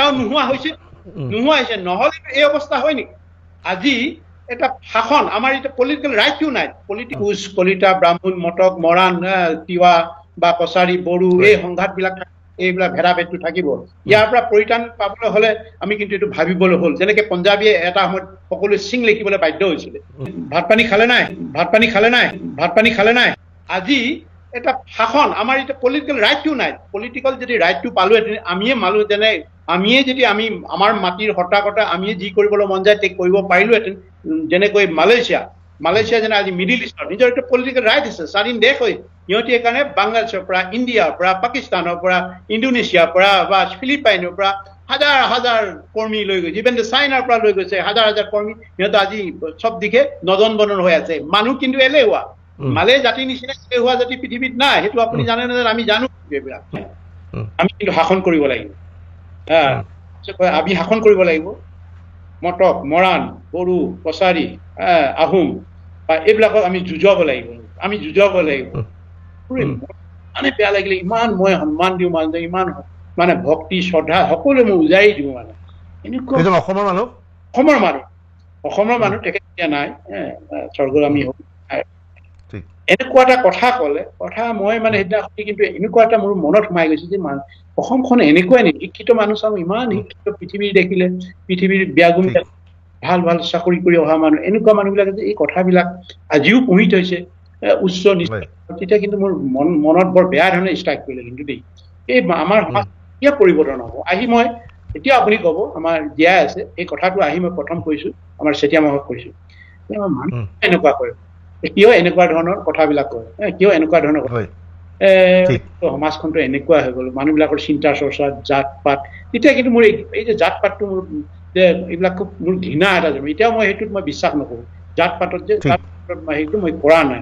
জাগাও নোহোৱা হৈছে নহলে এই অৱস্থা হয় নেকি আজি এটা শাসন আমাৰ এটা পলিটিক্যাল ৰাইটটো নাই পলিটিকুস কলিতা ব্ৰাহ্মণ মটক মৰাণ তিৱা বা কছাৰী বড়ো এই সংঘাতবিলাক এইবিলাক ভেদাভেদটো থাকিব ইয়াৰ পৰা পৰিত্ৰাণ পাবলৈ হলে আমি কিন্তু এইটো ভাবিবলৈ হ'ল যেনেকে পঞ্জাবীয়ে এটা সময়ত সকলো সিং লিখিবলৈ বাধ্য হৈছিলে ভাত পানী খালে নাই আজি এটা শাসন আমাৰ এটা পলিটিক্যাল ৰাইটটো নাই পলিটিক্যাল যদি ৰাইটটো পালোহেঁতেন আমিয়ে মালো যেনে আমিয়ে যদি আমি আমাৰ মাটিৰ হতাকতা আমিয়ে যি কৰিবলৈ মন যায় তাক কৰিব পাৰিলোহেঁতেন যেনেকৈ মালয়েছিয়া যেনে আজি মিডিল ইষ্টৰ নিজৰ এটা পলিটিক্যাল ৰাইট আছে স্বাধীন দেশ হৈ সিহঁতি সেইকাৰণে বাংলাদেশৰ পৰা ইণ্ডিয়াৰ পৰা পাকিস্তানৰ পৰা ইণ্ডোনেছিয়াৰ পৰা বা ফিলিপাইনৰ পৰা হাজাৰ হাজাৰ কৰ্মী লৈ গৈছে ইভেন চাইনাৰ পৰা লৈ গৈছে হাজাৰ হাজাৰ কৰ্মী সিহঁত আজি চব দিশে নদন বদন হৈ আছে মানুহ কিন্তু এলেহুৱা মালে জাতিৰ নিচিনা এলেহুৱা জাতি পৃথিৱীত নাই সেইটো আপুনি জানে নে আমি জানো এইবিলাক আমি কিন্তু শাসন কৰিব লাগিব আমি শাসন কৰিব লাগিব মটক মৰাণ বড়ো কছাৰী আহোম বা এইবিলাকক আমি যুঁজাব লাগিব মানে বেয়া লাগিলে ইমান মই সন্মান দিওঁ মানুহ ইমান মানে ভক্তি শ্ৰদ্ধা সকলোৱে মই উজাৰি দিওঁ মানে এনেকুৱা অসমৰ মানুহ তেখেত নাই স্বৰ্গৰ আমি এনেকুৱা এটা কথা ক'লে কথা মই মানে সেইদিনা কিন্তু এনেকুৱা এটা মোৰ মনত সোমাই গৈছে যে অসমখন এনেকুৱাই নেকি শিক্ষিত মানুহ চাওঁ ইমান শিক্ষিত পৃথিৱীৰ দেখিলে পৃথিৱীৰ ব্যাগুম ভাল ভাল চাকৰি কৰি অহা মানুহ এনেকুৱা মানুহবিলাকে যে এই কথাবিলাক আজিও পুহি থৈছে উচ্চ নিশ্চয় তেতিয়া কিন্তু মোৰ মনত বৰ বেয়া ধৰণে ষ্ট্ৰাইক কৰিলে কিন্তু দেই এই আমাৰ সমাজ কিয় পৰিৱৰ্তন হ'ব আহি মই এতিয়া আপুনি ক'ব আমাৰ জীয়াই আছে এই কথাটো আহি মই প্ৰথম কৈছো আমাৰ চেতিয়া মাহক কৈছো মানুহ এনেকুৱা কৰে কিয় এনেকুৱা ধৰণৰ কথাবিলাক কয় কিয় এনেকুৱা ধৰণৰ সমাজখনটো এনেকুৱা হৈ গ'ল মানুহবিলাকৰ চিন্তা চৰ্চা জাত পাত তেতিয়া কিন্তু মোৰ এই যে জাত পাতটো মোৰ যে এইবিলাক খুব মোৰ ঘৃণা এটা জন্ম এতিয়াও মই সেইটোত মই বিশ্বাস নকৰোঁ জাত পাতত যে সেইটো মই কৰা নাই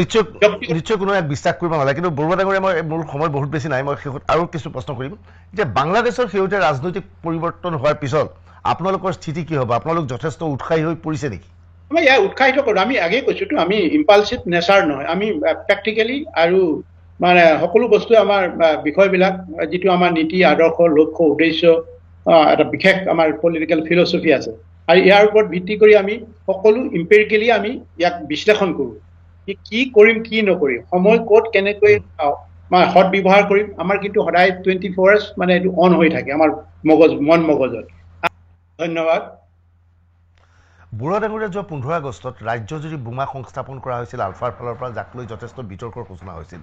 নিশ্চয় কোনো বিশ্বাস কৰিব নালাগে কিন্তু বৰুৱা ডাঙৰীয়া মই মোৰ সময় বহুত বেছি নাই মই শেষত আৰু কিছু প্ৰশ্ন কৰিম যে বাংলাদেশৰ শেহতীয়া ৰাজনৈতিক পৰিৱৰ্তন হোৱাৰ পিছত আপোনালোকৰ স্থিতি কি হ'ব আপোনালোক যথেষ্ট উৎসাহী হৈ পৰিছে নেকি আমি ইয়াক উৎসাহিত কৰোঁ আমি আগেই কৈছোঁতো আমি ইম্পালচিভ নেচাৰ নহয় আমি প্ৰেক্টিকেলি আৰু মানে সকলো বস্তু আমাৰ বিষয়বিলাক যিটো আমাৰ নীতি আদৰ্শ লক্ষ্য উদ্দেশ্য এটা বিশেষ আমাৰ পলিটিকেল ফিলচফি আছে আৰু ইয়াৰ ওপৰত ভিত্তি কৰি আমি সকলো ইম্পেৰিকেলি আমি ইয়াক বিশ্লেষণ কৰোঁ কি কৰিম কি নকৰিম সময় ক'ত কেনেকৈ মানে সৎ ব্যৱহাৰ কৰিম আমাৰ কিন্তু সদায় 24 hours মানে এইটো অন হৈ থাকে আমাৰ মন মগজত ধন্যবাদ বৰুৱা ডাঙৰীয়া যোৱা 15 আগষ্টত ৰাজ্যজুৰি বোমা সংস্থাপন কৰা হৈছিল আলফাৰ ফালৰ পৰা যাক লৈ যথেষ্ট বিতৰ্কৰ সূচনা হৈছিল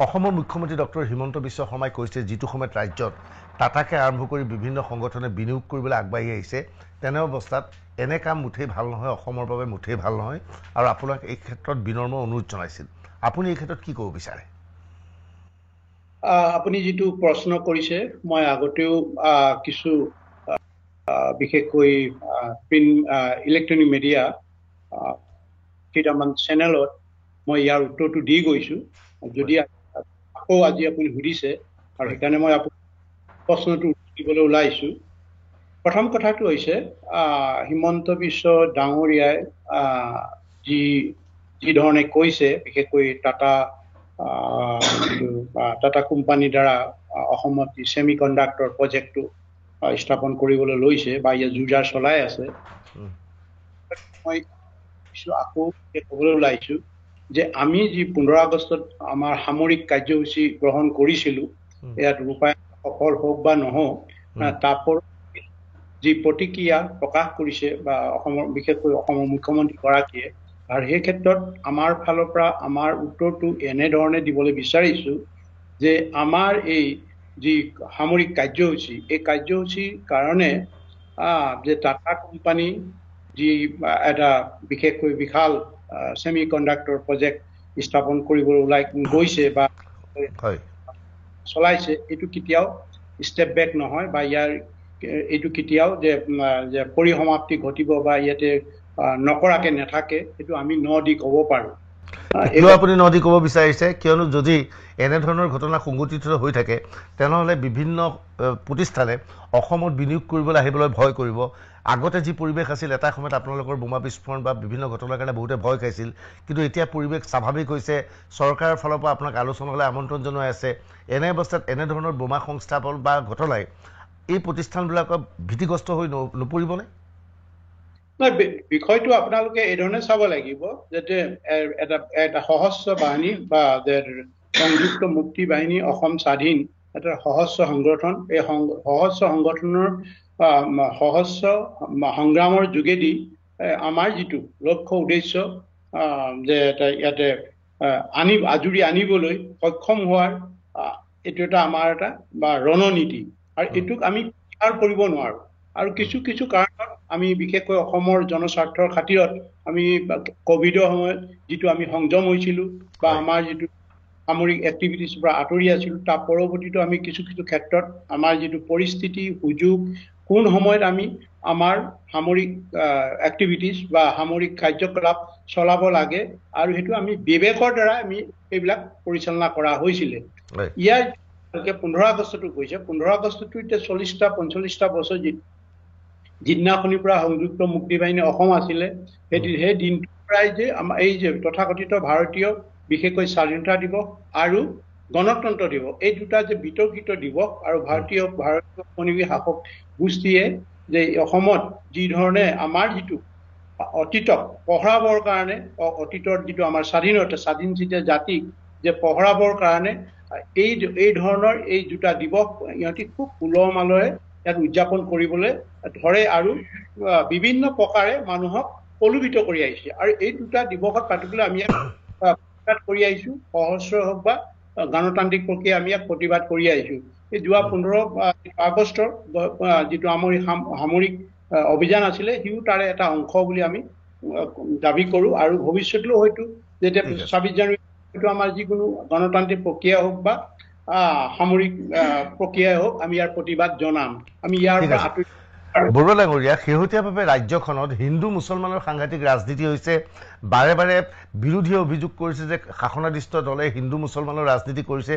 অসমৰ মুখ্যমন্ত্ৰী ডক্টৰ হিমন্ত বিশ্ব শৰ্মাই কৈছে যিটো সময়ত ৰাজ্যত টাটাকে আৰম্ভ কৰি বিভিন্ন সংগঠনে বিনিয়োগ কৰিবলৈ আগবাঢ়ি আহিছে তেনে অৱস্থাত এনে কাম মুঠেই ভাল নহয় অসমৰ বাবে মুঠেই ভাল নহয় আৰু আপোনাক এই ক্ষেত্ৰত বিনম্ৰ অনুৰোধ জনাইছিল আপুনি এই ক্ষেত্ৰত কি ক'ব বিচাৰে আপুনি যিটো প্ৰশ্ন কৰিছে মই আগতেও কিছু বিশেষকৈ প্ৰিণ্ট ইলেক্ট্ৰনিক মিডিয়া কেইটামান চেনেলত মই ইয়াৰ উত্তৰটো দি গৈছোঁ যদি আকৌ আজি আপুনি সুধিছে আৰু সেইকাৰণে মই প্ৰশ্নটো দিবলৈ ওলাইছোঁ প্ৰথম কথাটো হৈছে হিমন্ত বিশ্ব ডাঙৰীয়াই যি ধৰণে কৈছে বিশেষকৈ টাটা কোম্পানীৰ দ্বাৰা অসমত ছেমি কণ্ডাক্টৰ প্ৰজেক্টটো স্থাপন কৰিবলৈ লৈছে বা ইয়াত যুঁজাৰ চলাই আছে মই আকৌ ক'বলৈ ওলাইছোঁ যে আমি যি 15 আগষ্টত আমাৰ সামৰিক কাৰ্যসূচী গ্ৰহণ কৰিছিলোঁ ইয়াত ৰূপায়ণ সফল হওক বা নহওক তাৰ যি প্ৰতিক্ৰিয়া প্ৰকাশ কৰিছে বা অসমৰ বিশেষকৈ অসমৰ মুখ্যমন্ত্ৰীগৰাকীয়ে আৰু সেই ক্ষেত্ৰত আমাৰ ফালৰ পৰা আমাৰ উত্তৰটো এনেধৰণে দিবলৈ বিচাৰিছোঁ যে আমাৰ এই যি সামৰিক কাৰ্যসূচী এই কাৰ্যসূচীৰ কাৰণে যে টাটা কোম্পানী যি এটা বিশেষকৈ বিশাল ছেমি কণ্ডাক্টৰ প্ৰজেক্ট স্থাপন কৰিবলৈ ওলাই গৈছে বা চলাইছে এইটো কেতিয়াও ষ্টেপ বেক নহয় বা ইয়াৰ এইটো কেতিয়াও যে পৰিসমাপ্তি ঘটিব বা ইয়াতে নকৰাকে নাথাকে এইটো আমি দি ক'ব পাৰোঁ আপুনি নদী ক'ব বিচাৰিছে কিয়নো যদি এনেধৰণৰ ঘটনা সংঘটিত হৈ থাকে তেনেহ'লে বিভিন্ন প্ৰতিষ্ঠানে অসমত বিনিয়োগ কৰিবলৈ আহিবলৈ ভয় কৰিব আগতে যি পৰিৱেশ আছিল এটা সময়ত আপোনালোকৰ বোমা বিস্ফোৰণ বা বিভিন্ন ঘটনাৰ কাৰণে বহুতে ভয় খাইছিল কিন্তু এতিয়া পৰিৱেশ স্বাভাৱিক হৈছে চৰকাৰৰ ফালৰ পৰা আপোনাক আলোচনালৈ আমন্ত্ৰণ জনাই আছে এনে অৱস্থাত এনেধৰণৰ বোমা সংস্থাপন বা ঘটনাই এই প্ৰতিষ্ঠানবিলাকৰ ভীতিগ্ৰস্ত হৈ নপৰিবনে? নহয়, বিষয়টো আপোনালোকে এই ধৰণে চাব লাগিব যাতে এটা সশস্ত্ৰ বাহিনী বা সংযুক্ত মুক্তি বাহিনী অসম স্বাধীন এটা সশস্ত্ৰ সংগঠন, এই সশস্ত্ৰ সংগঠনৰ সশস্ত্ৰ সংগ্ৰামৰ যোগেদি আমাৰ যিটো লক্ষ্য উদ্দেশ্য যে ইয়াতে আজুৰি আনিবলৈ সক্ষম হোৱাৰ এইটো এটা আমাৰ এটা বা ৰণনীতি, আৰু এইটোক আমি পাৰ কৰিব নোৱাৰো। আৰু কিছু কিছু কাৰণত আমি বিশেষকৈ অসমৰ জনস্বাৰ্থৰ খাতিৰত আমি কভিডৰ সময়ত যিটো আমি সংযম হৈছিলো বা আমাৰ যিটো সামৰিক এক্টিভিটিজ পৰা আঁতৰি আছিলো, তাৰ পৰৱৰ্তীতো আমি কিছু কিছু ক্ষেত্ৰত আমাৰ যিটো পৰিস্থিতি সুযোগ কোন সময়ত আমি আমাৰ সামৰিক এক্টিভিটিজ বা সামৰিক কাৰ্যকলাপ চলাব লাগে আৰু সেইটো আমি বিবেকৰ দ্বাৰা আমি এইবিলাক পৰিচালনা কৰা হৈছিলে। ইয়াৰ 15 আগষ্টটো কৈছে, 15 আগষ্টটো এতিয়া 40-45টা বছৰ যিদিনাখনিৰ পৰা সংযুক্ত মুক্তি বাহিনী অসম আছিলে, সেই দিনটোৰ পৰাই যে আমাৰ এই যে তথাকথিত ভাৰতীয় বিশেষকৈ স্বাধীনতা দিৱস আৰু গণতন্ত্ৰ দিৱস, এই দুটা যে বিতৰ্কিত দিৱস আৰু ভাৰতীয় উপনিবেশ শাসক গোষ্ঠীয়ে যে অসমত যি ধৰণে আমাৰ যিটো অতীতক পহৰাবৰ কাৰণে অতীতৰ যিটো আমাৰ স্বাধীন যেতিয়া জাতিক যে পহৰাবৰ কাৰণে এই ধৰণৰ এই দুটা দিৱস ইহঁতি খুব উলহ মালহে ইয়াত উদযাপন কৰিবলৈ ধৰে আৰু বিভিন্ন প্ৰকাৰে মানুহক প্ৰলোভিত কৰি আহিছে। আৰু এই দুটা দিৱসত পাতিবলৈ আমি প্ৰতিবাদ কৰি আহিছো, সহস্ৰ হওক বা গণতান্ত্ৰিক প্ৰক্ৰিয়া আমি ইয়াক প্ৰতিবাদ কৰি আহিছো। এই যোৱা 15 আগষ্টৰ যিটো আমাৰ সামৰিক অভিযান আছিলে সিও তাৰে এটা অংশ বুলি আমি দাবী কৰো, আৰু ভৱিষ্যতেও হয়তো যেতিয়া 26 জানুৱাৰী আমাৰ যিকোনো গণতান্ত্ৰিক প্ৰক্ৰিয়া হওক বা সামৰিক প্ৰক্ৰিয়াই হওক আমি ইয়াৰ প্ৰতিবাদ জনাম। আমি ইয়াৰ পৰা বৰুৱা ডাঙৰীয়া, শেহতীয়াভাৱে ৰাজ্যখনত হিন্দু মুছলমানৰ সাংঘাতিক ৰাজনীতি হৈছে। বাৰে বাৰে বিৰোধীয়ে অভিযোগ কৰিছে যে শাসনাধিষ্ঠ দলে হিন্দু মুছলমানৰ ৰাজনীতি কৰিছে।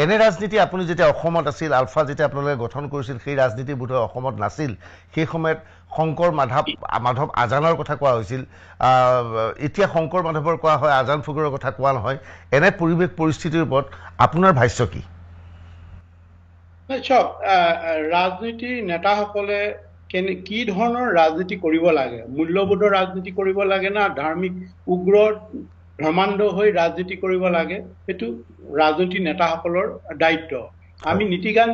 এনে ৰাজনীতি আপুনি যেতিয়া অসমত আছিল, আলফা যেতিয়া আপোনালোকে গঠন কৰিছিল, সেই ৰাজনীতি বোধহয় অসমত নাছিল। সেই সময়ত শংকৰ মাধৱ আজানৰ কথা কোৱা হৈছিল, এতিয়া শংকৰ মাধৱৰ কোৱা হয়, আজান ফকীৰৰ কথা কোৱা নহয়। এনে পৰিৱেশ পৰিস্থিতিৰ ওপৰত আপোনাৰ ভাষ্য কি? চব ৰাজনীতিৰ নেতাসকলে কি ধৰণৰ ৰাজনীতি কৰিব লাগে, মূল্যবোধৰ ৰাজনীতি কৰিব লাগে না ধাৰ্মিক উগ্ৰ ধৰ্মান্ধ হৈ ৰাজনীতি কৰিব লাগে, সেইটো ৰাজনীতিৰ নেতাসকলৰ দায়িত্ব। আমি নীতিগান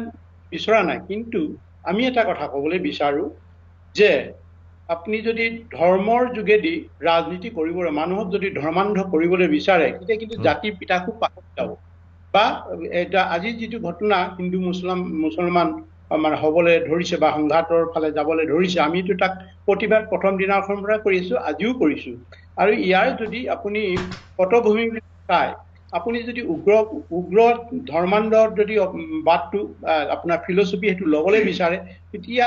বিচৰা নাই, কিন্তু আমি এটা কথা ক'বলৈ বিচাৰো যে আপুনি যদি ধৰ্মৰ যোগেদি ৰাজনীতি কৰিবলৈ, মানুহক যদি ধৰ্মান্ধ কৰিবলৈ বিচাৰে, তেতিয়া কিন্তু জাতিৰ পিতাকো পাহৰি যাব। বা এটা আজি যিটো ঘটনা হিন্দু মুছলমান মানে হ'বলৈ ধৰিছে বা সংঘাতৰ ফালে যাবলৈ ধৰিছে, আমিতো তাক প্ৰতিবাদ প্ৰথম দিনাখনৰ পৰা কৰিছো, আজিও কৰিছো। আৰু ইয়াৰ যদি আপুনি পটভূমি চাই, আপুনি যদি উগ্ৰ ধৰ্মান্ধৰ যদি বাটটো আপোনাৰ ফিলচফি সেইটো ল'বলৈ বিচাৰে, তেতিয়া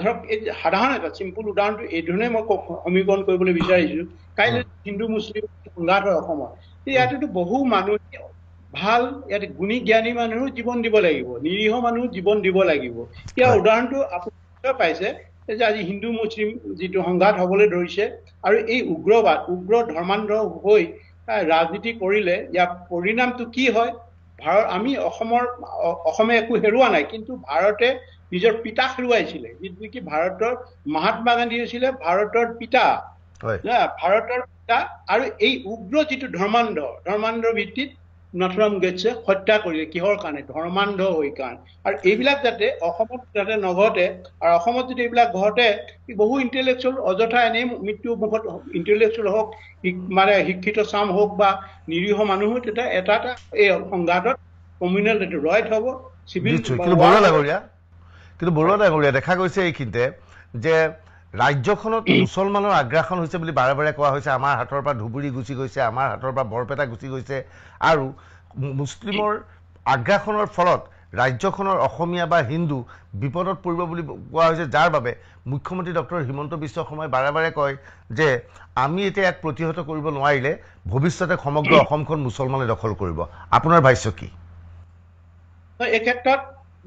ধৰক এই সাধাৰণ এটা চিম্পুল উদাহৰণটো এই ধৰণে মই সমীকৰণ কৰিবলৈ বিচাৰিছো। কাইলৈ হিন্দু মুছলিম সংঘাত হয় অসমত, ইয়াতেতো বহু মানুহ ভাল ইয়াত গুণী জ্ঞানী মানুহো জীৱন দিব লাগিব, নিৰীহ মানুহ জীৱন দিব লাগিব। ইয়াৰ উদাহৰণটো আপুনি পাইছে যে আজি হিন্দু মুছলিম যিটো সংঘাত হবলৈ ধৰিছে, আৰু এই উগ্ৰ ধৰ্মান্ধ হৈ ৰাজনীতি কৰিলে ইয়াৰ পৰিণামটো কি হয়? আমি অসমে একো হেৰুওৱা নাই, কিন্তু ভাৰতে নিজৰ পিতা হেৰুৱাইছিলে, যিটো নেকি ভাৰতৰ মহাত্মা গান্ধী হৈছিলে ভাৰতৰ পিতা, ভাৰতৰ পিতা। আৰু এই উগ্ৰ যিটো ধৰ্মান্ধৰ ভিত্তিত নাথুৰাম গডছে হত্যা কৰিলে, কিহৰ কাৰণে? ধৰ্মান্ধ হৈ কাৰণে। আৰু এইবিলাক যাতে অসমত যাতে নঘটে, আৰু অসমত যদি এইবিলাক ঘটে, বহু ইণ্টেলেকচুৱেল অযথা এনেই মৃত্যু মুখত, ইণ্টেলেকচুৱেল হওক মানে শিক্ষিত চাম হওক বা নিৰীহ মানুহো তেতিয়া এটা এই সংঘাতত কমিউনেল ৰয়ত হ'ব, চিভিল। কিন্তু বৰুৱা ডাঙৰীয়া, দেখা গৈছে এইখিনিতে যে ৰাজ্যখনত মুছলমানৰ আগ্ৰাসন হৈছে বুলি বাৰে বাৰে কোৱা হৈছে। আমাৰ হাতৰ পৰা ধুবুৰী গুচি গৈছে, আমাৰ হাতৰ পৰা বৰপেটা গুচি গৈছে, আৰু মুছলিমৰ আগ্ৰাসনৰ ফলত ৰাজ্যখনৰ অসমীয়া বা হিন্দু বিপদত পৰিব বুলি কোৱা হৈছে, যাৰ বাবে মুখ্যমন্ত্ৰী ডক্টৰ হিমন্ত বিশ্ব শৰ্মাই বাৰে বাৰে কয় যে আমি এতিয়া ইয়াক প্ৰতিহত কৰিব নোৱাৰিলে ভৱিষ্যতে সমগ্ৰ অসমখন মুছলমানে দখল কৰিব। আপোনাৰ ভাষ্য কি? এই ক্ষেত্ৰত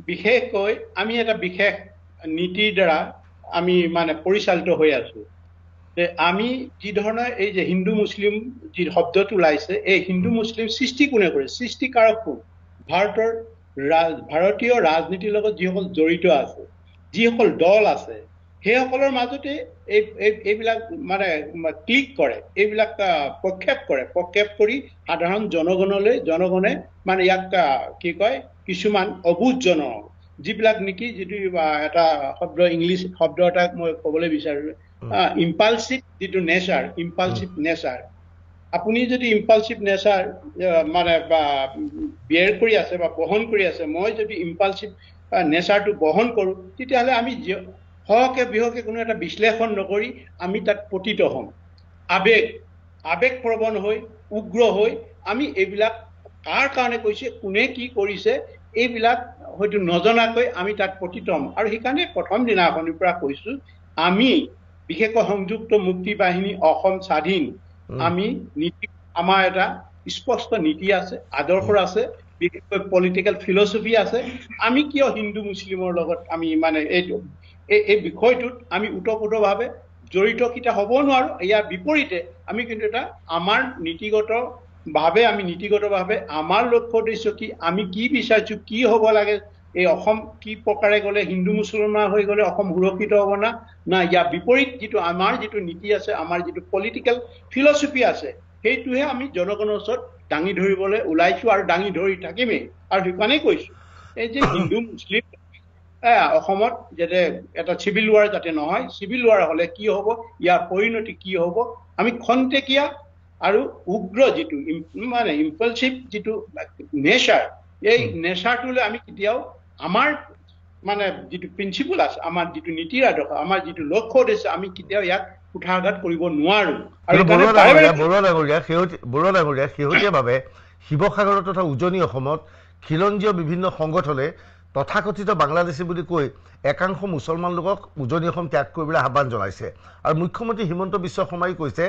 বিশেষকৈ আমি এটা বিশেষ নীতিৰ দ্বাৰা আমি মানে পৰিচালিত হৈ আছো, যে আমি যি ধৰণে এই যে হিন্দু মুছলিম যি শব্দটো ওলাইছে, এই হিন্দু মুছলিম সৃষ্টি কোনে কৰে? সৃষ্টিকাৰক কোন? ভাৰতৰ ভাৰতীয় ৰাজনীতিৰ লগত যিসকল জড়িত আছে, যিসকল দল আছে, সেইসকলৰ মাজতে এইবিলাক মানে ক্লিক কৰে, এইবিলাক প্ৰক্ষেপ কৰি সাধাৰণ জনগণে মানে ইয়াক কি কয়, কিছুমান অবুধ জনক যিবিলাক নেকি, যিটো এটা শব্দ ইংলিছ শব্দ এটা মই ক'বলৈ বিচাৰো, ইম্পালচিভ যিটো নেচাৰ, আপুনি যদি ইম্পালচিভ নেচাৰ মানে বিয়েৰ কৰি আছে বা বহন কৰি আছে, মই যদি ইম্পালচিভ নেচাৰটো বহন কৰোঁ, তেতিয়াহ'লে আমি সহকে বিহকে কোনো এটা বিশ্লেষণ নকৰি আমি তাত পতিত হ'ম। আবেগ প্ৰৱণ হৈ, উগ্ৰ হৈ আমি এইবিলাক কাৰ কাৰণে কৈছে, কোনে কি কৰিছে, এইবিলাক হয়তো নজনাকৈ আমি তাত পতিত হ'ম। আৰু সেইকাৰণে প্ৰথম দিনাখনৰ পৰা কৈছো, আমি বিশেষকৈ সংযুক্ত মুক্তি বাহিনী অসম স্বাধীন, আমি নীতি, আমাৰ এটা স্পষ্ট নীতি আছে, আদৰ্শ আছে, বিশেষকৈ পলিটিকেল ফিলচফি আছে। আমি কিয় হিন্দু মুছলিমৰ লগত আমি মানে এই বিষয়টোত আমি ওতঃপ্ৰোতভাৱে জড়িত কিটা হ'ব নোৱাৰো। ইয়াৰ বিপৰীতে আমি কিন্তু এটা আমাৰ নীতিগতভাৱে আমাৰ লক্ষ্য উদ্দেশ্য কি, আমি কি বিচাৰিছো, কি হ'ব লাগে, এই অসম কি প্ৰকাৰে গ'লে হিন্দু মুছলমান হৈ গ'লে অসম সুৰক্ষিত হ'ব না, ইয়াৰ বিপৰীত যিটো আমাৰ যিটো নীতি আছে, আমাৰ যিটো পলিটিকেল ফিলচফি আছে, সেইটোহে আমি জনগণৰ ওচৰত দাঙি ধৰিবলৈ ওলাইছো আৰু দাঙি ধৰি থাকিমেই। আৰু সেইকাৰণেই কৈছো, এই যে হিন্দু মুছলিম অসমত যাতে এটা চিভিল ৱাৰ যাতে নহয়, চিভিল ৱাৰ হ'লে কি হ'ব, ইয়াৰ পৰিণতি কি হ'ব, আমি খন্তেকীয়া আৰু উগ্ৰ যিটো মানে ইম্পালচিভ যিটো নেচাৰ, এই নেচাৰটোলৈ আমি কেতিয়াও আমাৰ মানে যিটো প্ৰিন্সিপল আছে, আমাৰ যিটো নীতিৰ আদৰ্শ, আমাৰ যিটো লক্ষ্য উদ্দেশ্য, আমি কেতিয়াও ইয়াক কুঠাৰঘাত কৰিব নোৱাৰো। আৰু বৰুৱা ডাঙৰীয়া, শেহতীয়াভাৱে শিৱসাগৰ তথা উজনি অসমত খিলঞ্জীয় বিভিন্ন সংগঠনে তথাকথিত বাংলাদেশী বুলি কৈ একাংশ মুছলমান লোকক উজনি অসম ত্যাগ কৰিবলৈ আহ্বান জনাইছে। আৰু মুখ্যমন্ত্ৰী হিমন্ত বিশ্ব শৰ্মাই কৈছে,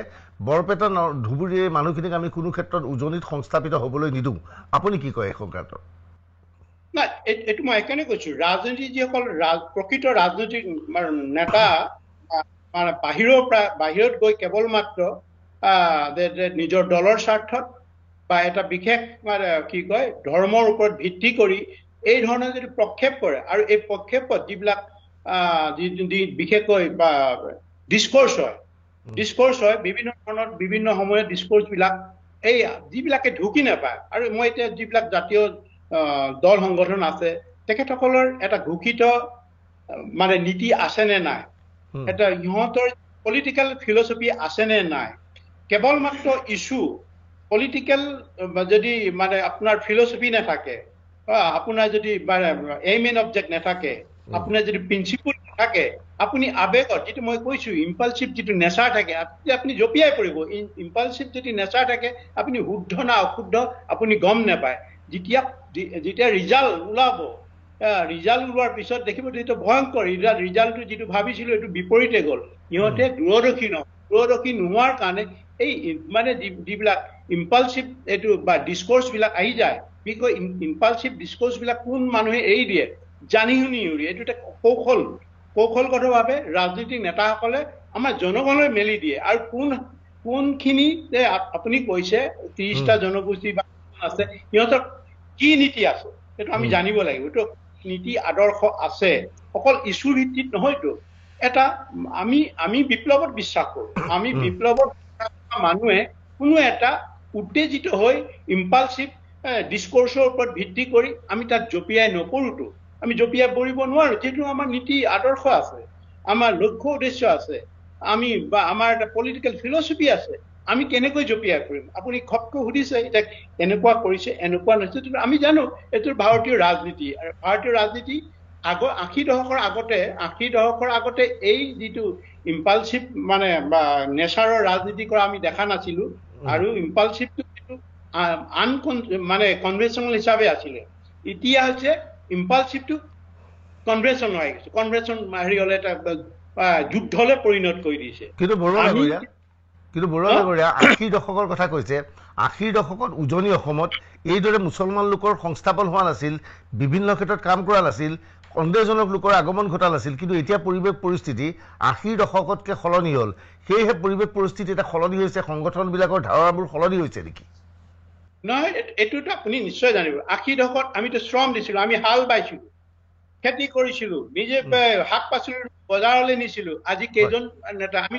বৰপেটা ধুবুৰীৰ মানুহখিনিক আমি কোনো ক্ষেত্ৰত উজনিত সংস্থাপিত হ'বলৈ নিদিওঁ। আপুনি কি কয় এই সংক্ৰান্তত? নাই, এইটো মই সেইকাৰণে কৈছো, ৰাজনীতি যিসকল প্ৰকৃত ৰাজনৈতিক নেতা মানে বাহিৰত গৈ কেৱল মাত্ৰ নিজৰ দলৰ স্বাৰ্থত বা এটা বিশেষ মানে কি কয় ধৰ্মৰ ওপৰত ভিত্তি কৰি এই ধৰণৰ যদি প্ৰক্ষেপ কৰে, আৰু এই প্ৰক্ষেপত যিবিলাক বিশেষকৈ বা ডিস্কোৰ্চ হয় বিভিন্ন ধৰণৰ বিভিন্ন সময়ত ডিস্কোৰ্চবিলাক এই যিবিলাকে ঢুকি নাপায়, আৰু মই এতিয়া যিবিলাক জাতীয় দল সংগঠন আছে, তেখেতসকলৰ এটা ঘোষিত মানে নীতি আছে নে নাই, এটা ইহঁতৰ পলিটিকেল ফিলচফি আছে নে নাই, কেৱল মাত্ৰ ইছ্যু পলিটিকেল যদি মানে আপোনাৰ ফিলচফি নাথাকে, আপোনাৰ যদি এইম এণ্ড অবজেক্ট নাথাকে, আপোনাৰ যদি প্ৰিন্সিপল নাথাকে, আপুনি আবেগত যিটো মই কৈছো ইম্পালচিভ যিটো নেচাৰ থাকে, আপুনি জঁপিয়াই পৰিব। ইম্পালচিভ যদি নেচাৰ থাকে, আপুনি শুদ্ধ না অশুদ্ধ আপুনি গম নাপায়। যেতিয়া ৰিজাল্ট ওলাব, ৰিজাল্ট ওলোৱাৰ পিছত দেখিব এইটো ভয়ংকৰ ৰিজাল্টটো যিটো ভাবিছিলো এইটো বিপৰীতে গ'ল। সিহঁতে দূৰদৰ্শী নোহোৱাৰ কাৰণে এই মানে যিবিলাক ইম্পালচিভ এইটো বা ডিস্কোৰ্চ বিলাক আহি যায়, বিকজ ইম্পালচিভ ডিস্কোৰ্চ বিলাক কোন মানুহে এৰি দিয়ে, জানি শুনি উৰি। এইটো এটা কৌশলগতভাৱে ৰাজনৈতিক নেতাসকলে আমাৰ জনগণলৈ মেলি দিয়ে। আৰু কোনখিনি আপুনি কৈছে 30টা জনগোষ্ঠী বা আছে, সিহঁতৰ কি নীতি আছে সেইটো আমি জানিব লাগিব। এইটো নীতি আদৰ্শ আছে, অকল ইছ্যুৰ ভিত্তিত নহয়তো। এটা আমি বিপ্লৱত বিশ্বাস কৰো। আমি বিপ্লৱত মানুহে কোনো এটা উত্তেজিত হৈ ইম্পালচিভ ডিস্কোৰ্চৰ ওপৰত ভিত্তি কৰি আমি তাত জঁপিয়াই নপৰোতো, আমি জঁপিয়াই পৰিব নোৱাৰো। যিহেতু আমাৰ নীতি আদৰ্শ আছে, আমাৰ লক্ষ্য উদ্দেশ্য আছে, আমাৰ এটা পলিটিকেল ফিলচফি আছে, আমি কেনেকৈ জঁপিয়াই পৰিম? আপুনি খপকৈ সুধিছে এতিয়া এনেকুৱা কৰিছে এনেকুৱা নহয়, আমি জানো এইটো ভাৰতীয় ৰাজনীতি। আৰু ভাৰতীয় ৰাজনীতি 80 দশকৰ আগতে এই যিটো ইম্পালচিভ মানে বা নেচাৰৰ ৰাজনীতি কৰা আমি দেখা নাছিলো। আৰু ইম্পালচিভটো যিটো মানে কনভেনচনেল হিচাপে আছিলে, এতিয়া হৈছে ইম্পালচিভটো কনভেনচন হৈ গৈছে, কনভেনচন হেৰি হলে এটা যুদ্ধলৈ পৰিণত কৰি দিছে। কিন্তু বৰুৱা ডাঙৰীয়া 80 দশকৰ কথা কৈছে, 80 দশকত উজনি অসমত এইদৰে মুছলমান লোকৰ সংস্থাপন হোৱা নাছিল, বিভিন্ন ক্ষেত্ৰত কাম কৰা নাছিল, সন্দেহজনক লোকৰ আগমন ঘটা নাছিল। কিন্তু এতিয়া পৰিৱেশ পৰিস্থিতি 80 দশকতকৈ সলনি হ'ল। সেয়েহে পৰিৱেশ পৰিস্থিতি এটা সলনি হৈছে, সংগঠনবিলাকৰ ধাৰণাবোৰ সলনি হৈছে নেকি? নহয়, এইটোতো আপুনি নিশ্চয় জানিব। 80 দশকত আমিতো শ্ৰম দিছিলো, আমি হাল বাইছিলো, খেতি কৰিছিলো, নিজে শাক পাচলি বজাৰলৈ নিছিলো। আজি কেইজন নেতা আমি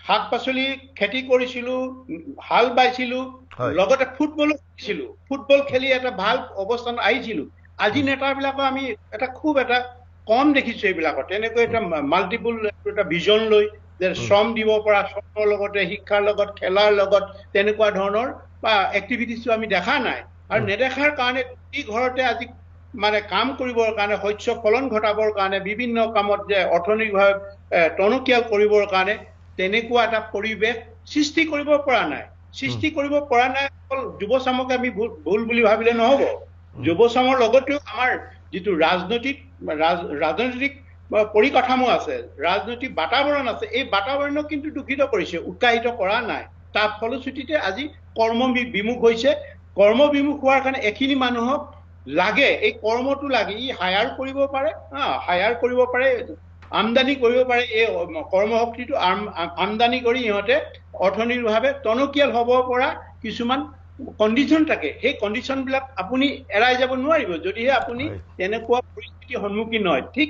শাক পাচলি খেতি কৰিছিলো, হাল বাইছিলো, লগতে ফুটবলো খেলিছিলো, ফুটবল খেলি এটা ভাল অৱস্থান আহিছিলো। আজি নেতাবিলাকক আমি খুব কম দেখিছো এইবিলাকত। তেনেকৈ এটা মাল্টিপুল এটা ভিজন লৈ যে শ্ৰম দিব পৰা, শ্ৰমৰ লগতে শিক্ষাৰ লগত, খেলাৰ লগত তেনেকুৱা ধৰণৰ বা এক্টিভিটিছো আমি দেখা নাই। আৰু নেদেখাৰ কাৰণে এই ঘৰতে আজি মানে কাম কৰিবৰ কাৰণে, শস্য ফলন ঘটাবৰ কাৰণে, বিভিন্ন কামত যে অৰ্থনৈতিকভাৱে টনকিয়াল কৰিবৰ কাৰণে তেনেকুৱা এটা পৰিৱেশ সৃষ্টি কৰিব পৰা নাই। সৃষ্টি কৰিব পৰা নাই অকল যুৱচামকে আমি ভুল বুলি ভাবিলে নহব। যুৱচামৰ লগতেও আমাৰ যিটো ৰাজনৈতিক পৰিকাঠামো আছে, ৰাজনৈতিক বাতাবৰণ আছে, এই বাতাবৰণক কিন্তু দূষিত কৰিছে, উৎসাহিত কৰা নাই। তাৰ ফলশ্ৰুতিতে আজি কৰ্ম বিমুখ হৈছে। কৰ্ম বিমুখ হোৱাৰ কাৰণে এখিনি মানুহক লাগে, এই কৰ্মটো লাগে। ই হায়াৰ কৰিব পাৰে, হায়াৰ কৰিব পাৰে, আমদানি কৰিব পাৰে। এই কৰ্মশক্তিটো আমদানি কৰি ইহঁতে অৰ্থনৈতিকভাৱে টনকিয়াল হ'ব পৰা কিছুমান কণ্ডিশ্যন থাকে। সেই কণ্ডিশ্যন বিলাক আপুনি এৰাই যাব নোৱাৰিব যদিহে আপুনি তেনেকুৱা পৰিস্থিতিৰ সন্মুখীন হয়। ঠিক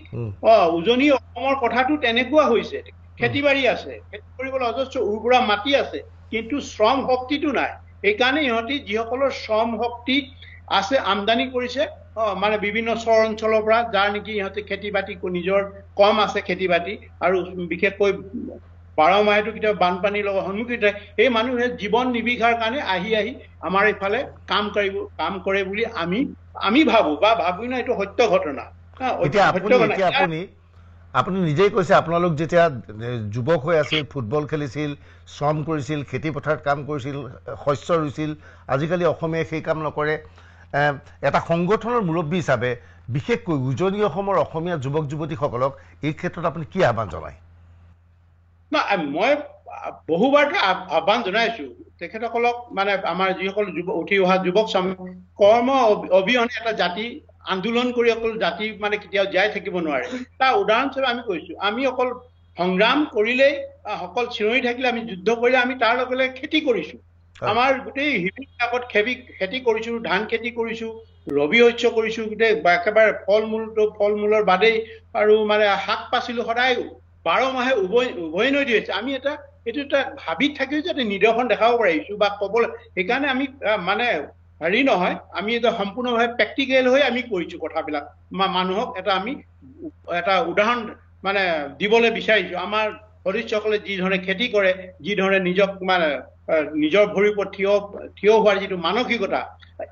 উজনি অসমৰ কথাটো তেনেকুৱা হৈছে। খেতি বাৰী আছে, খেতি কৰিবলৈ অজস্ৰ উৰ্বৰা মাটি আছে, কিন্তু শ্ৰম শক্তিটো নাই। সেইকাৰণে ইহঁতি যিসকলৰ শ্ৰম শক্তি আছে আমদানি কৰিছে মানে বিভিন্ন চৰ অঞ্চলৰ পৰা, যাৰ নেকি ইহঁতে খেতি বাতি নিজৰ কম আছে খেতি বাতি, আৰু বিশেষকৈ 12 মাহেতো কেতিয়াবা বানপানীৰ লগত সন্মুখীন হয়। সেই মানুহে জীৱন নিবিঘাৰ কাৰণে আহি আমাৰ ইফালে কাম কৰে বুলি আমি ভাবো বা ভাবি না, এইটো সত্য ঘটনা। আপুনি নিজেই কৈছে, আপোনালোক যেতিয়া যুৱক হৈ আছিল, ফুটবল খেলিছিল, শ্ৰম কৰিছিল, খেতি পথাৰত কাম কৰিছিল, শস্য ৰুইছিল। আজিকালি অসমীয়াই সেই কাম নকৰে। এটা সংগঠনৰ মুৰব্বী হিচাপে বিশেষকৈ উজনি অসমৰ অসমীয়া যুৱক যুৱতীসকলক এই ক্ষেত্ৰত আপুনি কি আহ্বান জনায়? মই বহুবাৰ আহ্বান জনাইছো তেখেতসকলক, মানে আমাৰ যিসকল উঠি অহা যুৱক চাম, কৰ্ম অবিহনে এটা জাতি আন্দোলন কৰি অকল জাতি মানে কেতিয়াও জীয়াই থাকিব নোৱাৰে। তাৰ উদাহৰণস্বৰূপে আমি কৈছো, আমি অকল সংগ্ৰাম কৰিলেই, অকল চিঞৰি থাকিলে, আমি যুদ্ধ কৰিলে, আমি তাৰ লগে লগে খেতি কৰিছো। আমাৰ গোটেই শিবিৰবিলাকত খেতি কৰিছো, ধান খেতি কৰিছো, ৰবি শস্য কৰিছো, গোটেই একেবাৰে ফল মূলৰ বাদেই, আৰু মানে শাক পাচলি সদায় 12 মাহে উভৈনদী হৈছে। আমি এইটো এটা ভাবি থাকিও যাতে নিদৰ্শন দেখাব পাৰিছো বা ক'বলৈ, সেইকাৰণে আমি মানে হেৰি নহয়, আমি এটা সম্পূৰ্ণভাৱে প্ৰেক্টিকেল হৈ আমি কৰিছো কথাবিলাক। মানুহক আমি এটা উদাহৰণ মানে দিবলৈ বিচাৰিছো। আমাৰ সদস্যসকলে যি ধৰণে খেতি কৰে, যি ধৰণে নিজক মানে নিজৰ ভৰিৰ ওপৰত থিয় হোৱাৰ যিটো মানসিকতা,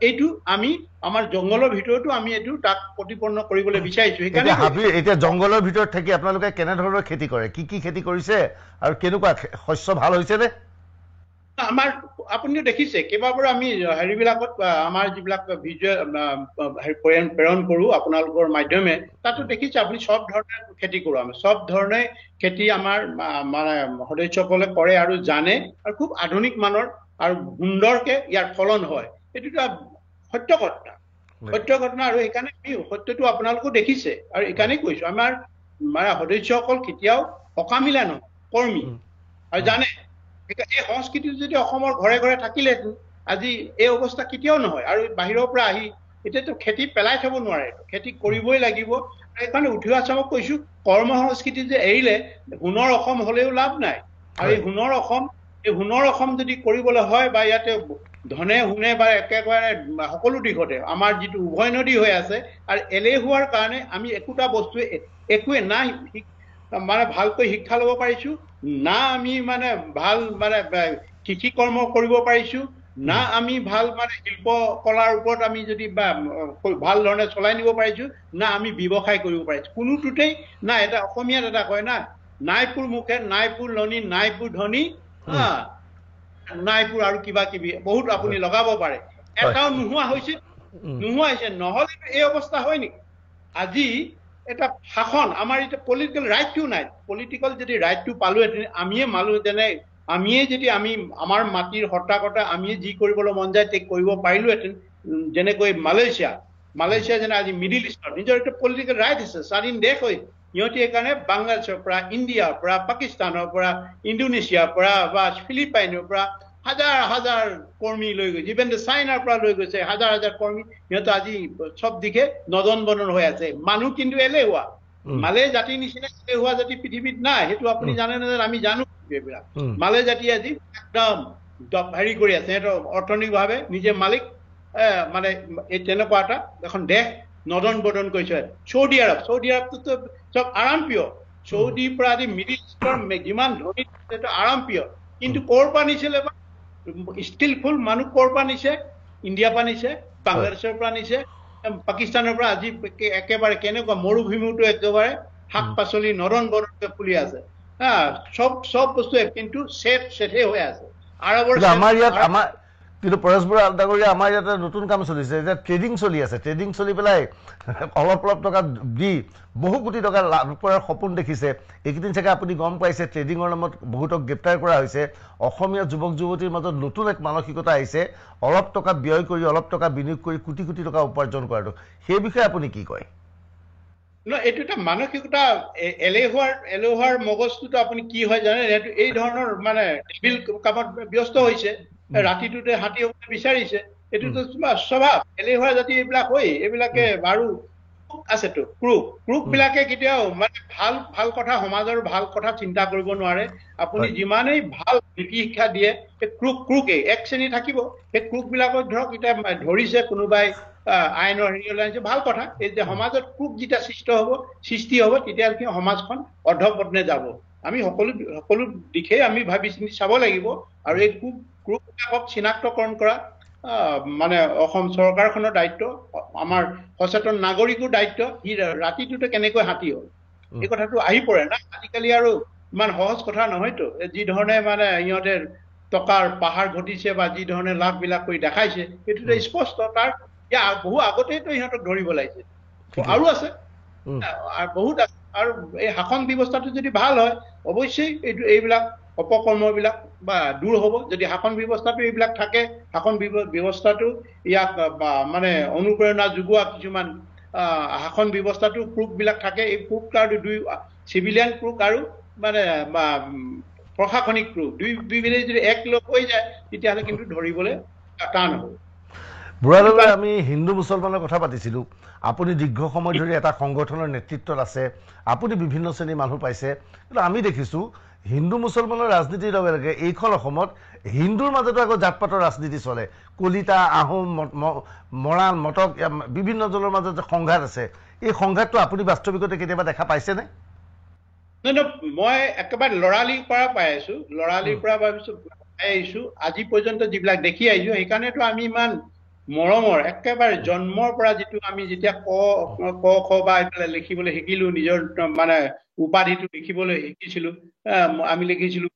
এইটো আমি আমাৰ জংগলৰ ভিতৰতো আমি এইটো তাক প্ৰতিপন্ন কৰিবলৈ বিচাৰিছো। সেইকাৰণে এতিয়া জংগলৰ ভিতৰত থাকি আপোনালোকে কেনেধৰণৰ খেতি কৰে, কি কি খেতি কৰিছে, আৰু কেনেকুৱা শস্য ভাল হৈছে নে? আমাৰ আপুনিও দেখিছে, কেইবাবাৰো আমি হেৰিবিলাকত আমাৰ যিবিলাক ভিজুৱেল প্ৰেৰণ কৰো আপোনালোকৰ মাধ্যমে, তাতো দেখিছে আপুনি সব ধৰণে খেতি কৰো। আমি সব ধৰণে খেতি আমাৰ মানে সদস্যসকলে কৰে আৰু জানে, আৰু খুব আধুনিক মানৰ আৰু সুন্দৰকে ইয়াৰ ফলন হয়। এইটো সত্য ঘটনা। আৰু সেইকাৰণে সত্যটো আপোনালোকো দেখিছে, আৰু এইকাৰণেই কৈছো, আমাৰ মানে সদস্যসকল কেতিয়াও অকামিলা নহয়, কৰ্মী, আৰু জানে। এই সংস্কৃতিটো যদি অসমৰ ঘৰে ঘৰে থাকিলেহেঁতেন আজি এই অৱস্থা কেতিয়াও নহয়। আৰু বাহিৰৰ পৰা আহি এতিয়াতো খেতি পেলাই থব নোৱাৰে, খেতি কৰিবই লাগিব। সেইকাৰণে উঠি অহা চামক কৈছো, কৰ্ম সংস্কৃতি যে এৰিলে সোণৰ অসম হলেও লাভ নাই। আৰু এই সোণৰ অসম যদি কৰিবলৈ হয়, বা ইয়াতে ধনে শুনে বা একেবাৰে সকলো দিশতে আমাৰ যিটো উভৈনদী হৈ আছে, আৰু এলেহুৱাৰ কাৰণে আমি একোটা বস্তু একোৱে নাই, মানে ভালকৈ শিক্ষা ল'ব পাৰিছো না, আমি মানে ভাল মানে কৃষি কৰ্ম কৰিব পাৰিছো না, আমি ভাল মানে শিল্প কলাৰ ওপৰত আমি যদি ভাল ধৰণে চলাই নিব পাৰিছো না, আমি ব্যৱসায় কৰিব পাৰিছো। কোনোটোতেই না। এটা অসমীয়াত এটা কয় না, নাইপুৰ মুখে নাইপুৰ লনি নাইপুৰ ধনী, নাইপুৰ আৰু কিবা কিবি বহুত আপুনি লগাব পাৰে, এটাও নোহোৱা হৈছে। নহলে এই অৱস্থা হয় নেকি? আজি এটা শাসন, আমাৰ এতিয়া পলিটিকেল ৰাইটটো নাই। পলিটিকেল যদি ৰাইটটো পালোহেঁতেন, আমিয়ে যদি আমাৰ মাটিৰ হৰ্তাকৰ্তা আমিয়ে যি কৰিবলৈ মন যায় তাক কৰিব পাৰিলোহেঁতেন। যেনেকৈ মালয়েছিয়া যেনে আজি মিডিল ইষ্টৰ নিজৰ এটা পলিটিকেল ৰাইট আছে, স্বাধীন দেশ হৈ সিহঁতি সেইকাৰণে বাংলাদেশৰ পৰা, ইণ্ডিয়াৰ পৰা, পাকিস্তানৰ পৰা, ইণ্ডোনেছিয়াৰ পৰা বা ফিলিপাইনৰ পৰা হাজাৰ হাজাৰ কৰ্মী লৈ গৈছে, ইভেন চাইনাৰ পৰা লৈ গৈছে হাজাৰ হাজাৰ কৰ্মী। সিহঁতে আজি চব দিশে নদন বদন হৈ আছে। মানুহ কিন্তু এলেহুৱা। মালে জাতিৰ নিচিনা এলেহুৱা জাতি পৃথিৱীত নাই, সেইটো আপুনি জানে নাজানে, আমি জানো। এইবিলাক মালে জাতি আজি একদম হেৰি কৰি আছে, সিহঁতৰ অৰ্থনৈতিকভাৱে নিজে মালিক। মানে এই তেনেকুৱা এটা এখন দেশ নদন বদন কৰিছে। চৌদি আৰবটোতো চব আৰামপ্ৰিয়। চৌদিৰ পৰা আদি মিডিল ইষ্টৰ যিমান ধনী সেইটো আৰামপ্ৰিয়। কিন্তু ক'ৰ পৰা নিছিলে বা স্কিলফুল মানুহ ক'ৰ পৰা নিছে? ইণ্ডিয়াৰ পৰা নিছে, বাংলাদেশৰ পৰা নিছে, পাকিস্তানৰ পৰা। আজি একেবাৰে কেনেকুৱা মৰুভূমিটো একেবাৰে শাক পাচলি নদন বদনকে ফুলি আছে। চব বস্তু কিন্তু শেষে হৈ আছে। আমাৰ ইয়াত কিন্তু পৰেশ বৰা ডাঙৰীয়া আমাৰ ইয়াতে নতুন কাম চলিছে যে ট্ৰেডিং চলি আছে। ট্ৰেডিং চলি পেলাই অলপ টকা দি বহু কোটি টকা লাভ কৰাৰ সপোন দেখিছে। এইকেইদিন চাগে আপুনি গম পাইছে ট্ৰেডিঙৰ নামত বহুতক গ্ৰেপ্তাৰ কৰা হৈছে। অসমীয়া যুৱক যুৱতীৰ মাজত নতুন এক মানসিকতা আহিছে, অলপ টকা ব্যয় কৰি অলপ টকা বিনিয়োগ কৰি কোটি কোটি টকা উপাৰ্জন কৰাটো। সেই বিষয়ে আপুনি কি কয়? এইটো এটা মানসিকতা। এলেহুৱাৰ মগজটোতো আপুনি কি হয় জানে, এই ধৰণৰ মানে টেবিল কামত ব্যস্ত হৈছে, ৰাতিটোতে হাতী হবলৈ বিচাৰিছে। এইটোতো স্বভাৱ এলেহুৱা জাতি এইবিলাক হয়। এইবিলাকে বাৰু আছেতো ক্ৰুক বিলাকে কেতিয়াও মানে ভাল কথা, সমাজৰ ভাল কথা চিন্তা কৰিব নোৱাৰে। আপুনি যিমানেই ভাল নীতি শিক্ষা দিয়ে, সেই ক্ৰুকে এক শ্ৰেণী থাকিব। সেই ক্ৰুক বিলাকক ধৰক এতিয়া ধৰিছে কোনোবাই, আইনৰ হেৰি ওলাইছে, ভাল কথা। এই যে সমাজত ক্ৰুক যেতিয়া সৃষ্টি হ'ব তেতিয়াহ'লে সমাজখন অধঃপতনে যাব। আমি সকলো দিশেই আমি ভাবি চিন্তি চাব লাগিব। আৰু এই ক্ৰুক বিলাকক চিনাক্তকৰণ কৰা মানে অসম চৰকাৰখনৰ দায়িত্ব, আমাৰ সচেতন নাগৰিকৰ দায়িত্ব। সি ৰাতিটোতে কেনেকৈ হাতী হ'ল এই কথাটো আহি পৰে না। আজিকালি আৰু ইমান সহজ কথা নহয়তো। যি ধৰণে মানে সিহঁতে টকাৰ পাহাৰ ঘটিছে বা যি ধৰণে লাভ বিলাক কৰি দেখাইছে, সেইটোতো স্পষ্ট। তাৰ বহু আগতেইতো সিহঁতক ধৰিব লাগিছে। আৰু আছে, বহুত আছে। আৰু এই শাসন ব্যৱস্থাটো যদি ভাল হয়, অৱশ্যেই এইবিলাক অপকৰ্মবিলাক বা দূৰ হ'ব। যদি শাসন ব্যৱস্থাটো এইবিলাক থাকে, শাসন ব্যৱস্থাটো ইয়াক মানে অনুপ্ৰেৰণা যোগোৱা কিছুমান শাসন ব্যৱস্থাটো ক্ৰুক বিলাক থাকে। এই ক্ৰুক আৰু চিভিলিয়ান ক্ৰুক আৰু মানে প্ৰশাসনিক ক্ৰুক দুইবিধে যদি এক লগ হৈ যায়, তেতিয়াহ'লে কিন্তু ধৰিবলৈ টান হ'ব। বুঢ়াদলৈ আমি হিন্দু মুছলমানৰ কথা পাতিছিলোঁ। আপুনি দীৰ্ঘ সময় ধৰি এটা সংগঠনৰ নেতৃত্বত আছে, আপুনি বিভিন্ন শ্ৰেণীৰ মানুহ পাইছে। কিন্তু আমি দেখিছোঁ হিন্দু মুছলমানৰ ৰাজনীতিৰ লগে লগে এইখন অসমত হিন্দুৰ মাজতো আকৌ জাত পাতৰ ৰাজনীতি চলে। কলিতা, আহোম, মৰাণ, মটক, বিভিন্ন জনৰ মাজত যে সংঘাত আছে, এই সংঘাতটো আপুনি বাস্তৱিকতে কেতিয়াবা দেখা পাইছেনে? মই একেবাৰে লৰালিৰ পৰা পাই আছো, লৰালিৰ পৰা ভাবিছো পাই আহিছো। আজি পৰ্যন্ত যিবিলাক দেখি আহিছো, সেইকাৰণেতো আমি ইমান মৰমৰ একেবাৰে জন্মৰ পৰা যিটো আমি যেতিয়া ক খ বা এইফালে লিখিবলৈ শিকিলো, নিজৰ মানে উপাধিটো লিখিবলৈ শিকিছিলো, আমি লিখিছিলো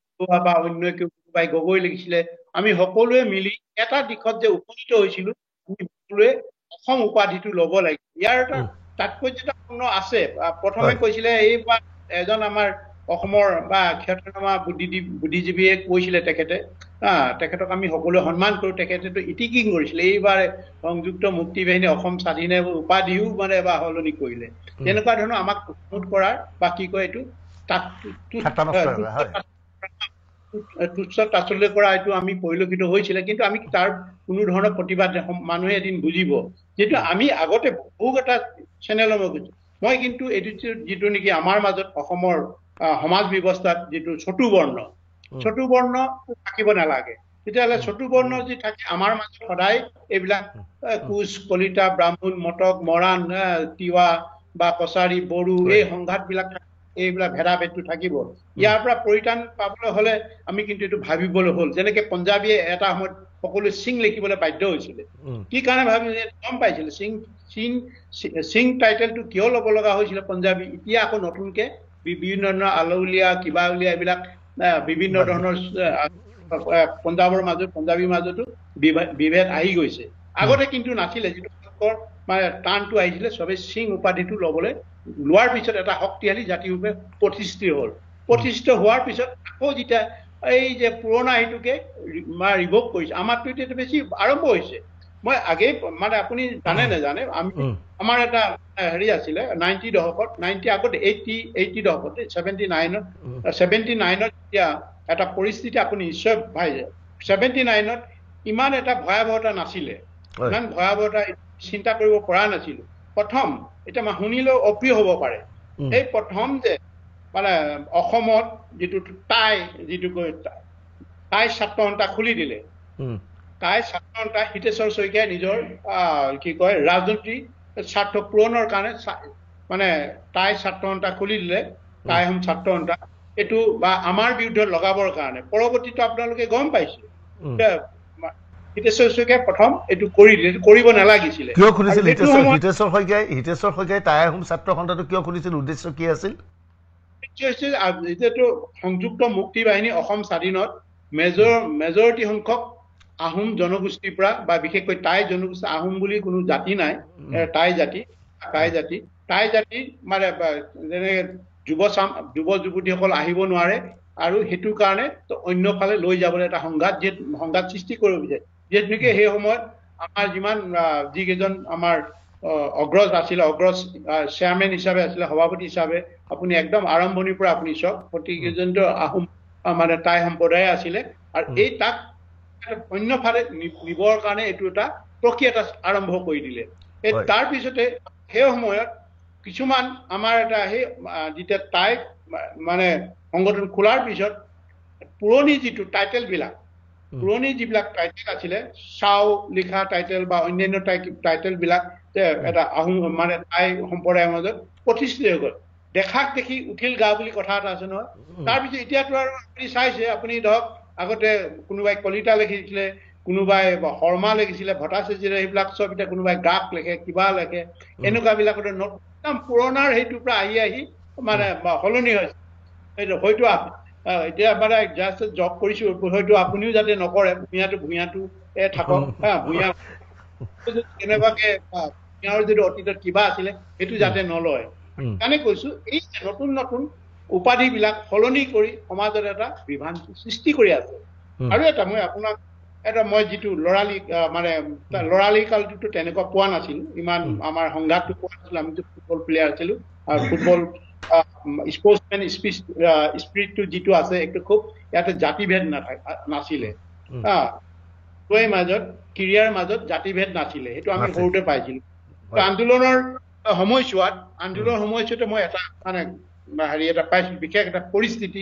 বা অন্য কোনোবাই গগৈ লিখিছিলে, আমি সকলোৱে মিলি এটা দিশত যে উপনীত হৈছিলো, আমি সকলোৱে অসম উপাধিটো ল'ব লাগিব। ইয়াৰ এটা তাৎপৰ্যপূৰ্ণ আছে। প্ৰথমে কৈছিলে এইবাৰ এজন আমাৰ অসমৰ বা খ্যাতনামা বুদ্ধিজীৱীয়ে কৈছিলে, তেখেতক আমি সকলোৱে সন্মান কৰো। তেখেতেতো ইটিকিং কৰিছিলে, এইবাৰ সংযুক্ত মুক্তি বাহিনী অসম স্বাধীনে উপাধিও মানে বা সলনি কৰিলে। তেনেকুৱা ধৰণৰ আমাক প্ৰমোট কৰাৰ বা কি কয় এইটো তুচ্ছ তাচ্ছল্য কৰা এইটো আমি পৰিলক্ষিত হৈছিলে। কিন্তু আমি তাৰ কোনো ধৰণৰ প্ৰতিবাদ মানুহে এদিন বুজিব। যিটো আমি আগতে বহু এটা চেনেলৰ মই কিন্তু এইটো যিটো নেকি আমাৰ মাজত অসমৰ সমাজ ব্যৱস্থাত যিটো চতু বৰ্ণ থাকিব নালাগে, তেতিয়াহ'লে চতু বৰ্ণ যি থাকে আমাৰ মাজত সদায় এইবিলাক কোচ, কলিতা, ব্ৰাহ্মণ, মটক, মৰাণ, তিৱা বা কছাৰী, বড়ো, এই সংঘাত বিলাক এইবিলাক ভেদাভেদটো থাকিব। ইয়াৰ পৰা পৰিত্ৰাণ পাবলৈ হলে আমি কিন্তু এইটো ভাবিবলৈ হ'ল। যেনেকে পঞ্জাৱীয়ে এটা সময়ত সকলো সিং লিখিবলৈ বাধ্য হৈছিলে। কি কাৰণে গম পাইছিলে সিং টাইটেলটো কিয় ল'ব লগা হৈছিলে পঞ্জাৱী। এতিয়া আকৌ নতুনকে বিভিন্ন ধৰণৰ আলৌলীয়া কিবা উলিয়া এইবিলাক বিভিন্ন ধৰণৰ পঞ্জাৱৰ মাজত পঞ্জাৱীৰ মাজতো বিভেদ আহি গৈছে। আগতে কিন্তু নাছিলে। যিটো মানে টানটো আহিছিলে, চবে সিং উপাধিটো লোৱাৰ পিছত এটা শক্তিশালী জাতি ৰূপে প্ৰতিষ্ঠিত হ'ল। প্ৰতিষ্ঠিত হোৱাৰ পিছত আকৌ যেতিয়া এই যে পুৰণা সেইটোকে ৰিভোক কৰিছে, আমাৰতো এতিয়া বেছি আৰম্ভ হৈছে। মই আগেই মানে আপুনি জানে নেজানে, আমাৰ এটা হেৰি আছিলে 90 দশকত, 90 আগতে 80 দশকত 79ত যেতিয়া এটা পৰিস্থিতি আপুনি নিশ্চয় পাই যায়। 79ত ইমান এটা ভয়াৱহতা নাছিলে, ইমান ভয়াৱহতা চিন্তা কৰিব পৰা নাছিলো। প্ৰথম এতিয়া মই শুনিলেও অপ্ৰিয় হ'ব পাৰে, এই প্ৰথম যে মানে অসমত যিটো টাই ছাত্ৰ সন্থা খুলি দিলে, টাই ছাত্ৰ সন্থা হিতেশ্বৰ শইকীয়াই নিজৰ কি কয় ৰাজনৈতিক স্বাৰ্থ পূৰণৰ কাৰণে মানে টাই ছাত্ৰ সন্থা খুলি দিলে, টাই হোম ছাত্ৰ সন্থা, এইটো বা আমাৰ বিৰুদ্ধে লগাবৰ কাৰণে। পৰৱৰ্তীটো আপোনালোকে গম পাইছে হিতেশ্বৰ শইকীয়াই প্ৰথম এইটো কৰিলে, এইটো কৰিব নালাগিছিলে। কিয় খুলিছিল হিতেশ্বৰ শইকীয়াই টাই হোম ছাত্ৰ সন্থাটো কিয় খুলিছিল, উদ্দেশ্য কি আছিল? যেতিয়াতো সংযুক্ত মুক্তি বাহিনী অসম স্বাধীনত মেজৰিটি সংখ্যক আহোম জনগোষ্ঠীৰ পৰা বা বিশেষকৈ টাই জনগোষ্ঠী, আহোম বুলি কোনো জাতি নাই, টাই জাতি মানে যেনেকে যুৱ যুৱতীসকল আহিব নোৱাৰে আৰু সেইটো কাৰণে অন্য ফালে লৈ যাবলৈ এটা সংঘাত সৃষ্টি কৰিব বিচাৰে। যিহেতু নেকি সেই সময়ত আমাৰ যিকেইজন আমাৰ অগ্ৰজ আছিলে, অগ্ৰজ চেয়াৰমেন হিচাপে আছিলে, সভাপতি হিচাপে আপুনি একদম আৰম্ভণিৰ পৰা আপুনি চাওক প্ৰতিকেইজনটো আহোম মানে টাই সম্প্ৰদায় আছিলে, আৰু এই তাক অন্যফালে নিবৰ কাৰণে এইটো এটা প্ৰক্ৰিয়া এটা আৰম্ভ কৰি দিলে। তাৰপিছতে সেই সময়ত কিছুমান আমাৰ এটা সেই যেতিয়া টাই মানে সংগঠন খোলাৰ পিছত পুৰণি যিটো টাইটেলবিলাক, পুৰণি যিবিলাক টাইটেল আছিলে, চাও লিখা টাইটেল বা অন্যান্য টাইটেলবিলাক এটা আহোম মানে টাই সম্প্ৰদায়ৰ মাজত প্ৰতিষ্ঠিত হৈ গ'ল। দেখাক দেখি উঠিল গা বুলি কথা এটা আছে নহয়। তাৰপিছত এতিয়াতো আৰু আপুনি চাইছে, আপুনি ধৰক আগতে কোনোবাই কলিতা লিখিছিলে, কোনোবাই শৰ্মা লিখিছিলে, ভট্টাচাৰ্যৰে, সেইবিলাক চব এতিয়া কোনোবাই গাক লিখে, কিবা লিখে, এনেকুৱাবিলাকতে একদম পুৰণাৰ সেইটোৰ পৰা আহি মানে সলনি হৈছে। সেইটো হয়তো এতিয়া মানে জাষ্ট জব কৰিছো, হয়তো আপুনিও যাতে নকৰে, ভূঞাটো থাকক, ভূঞা কেনেবাকে ভূঞাৰ যদি অতীতত কিবা আছিলে সেইটো যাতে নলয়। সেইকাৰণে কৈছো এই নতুন নতুন উপাধিবিলাক সলনি কৰি সমাজত এটা বিভ্ৰান্তি সৃষ্টি কৰি আছে। আৰু এটা মই যিটো লৰালি কালটোতো তেনেকুৱা পোৱা নাছিলো, ইমান আমাৰ সংঘাতটো পোৱা নাছিলো, আমিতো ফুটবল প্লেয়াৰ আছিলো, আৰু ফুটবল স্পৰ্টছমেন স্পিৰিটটো যিটো আছে এইটো খুব ইয়াতে জাতিভেদ নাছিলে, ক্ৰীড়াৰ মাজত জাতিভেদ নাছিলে, সেইটো আমি সৰুতে পাইছিলো। আন্দোলনৰ সময়ছোৱাতে মই এটা মানে এটা পাইছিলো, বিশেষ এটা পৰিস্থিতি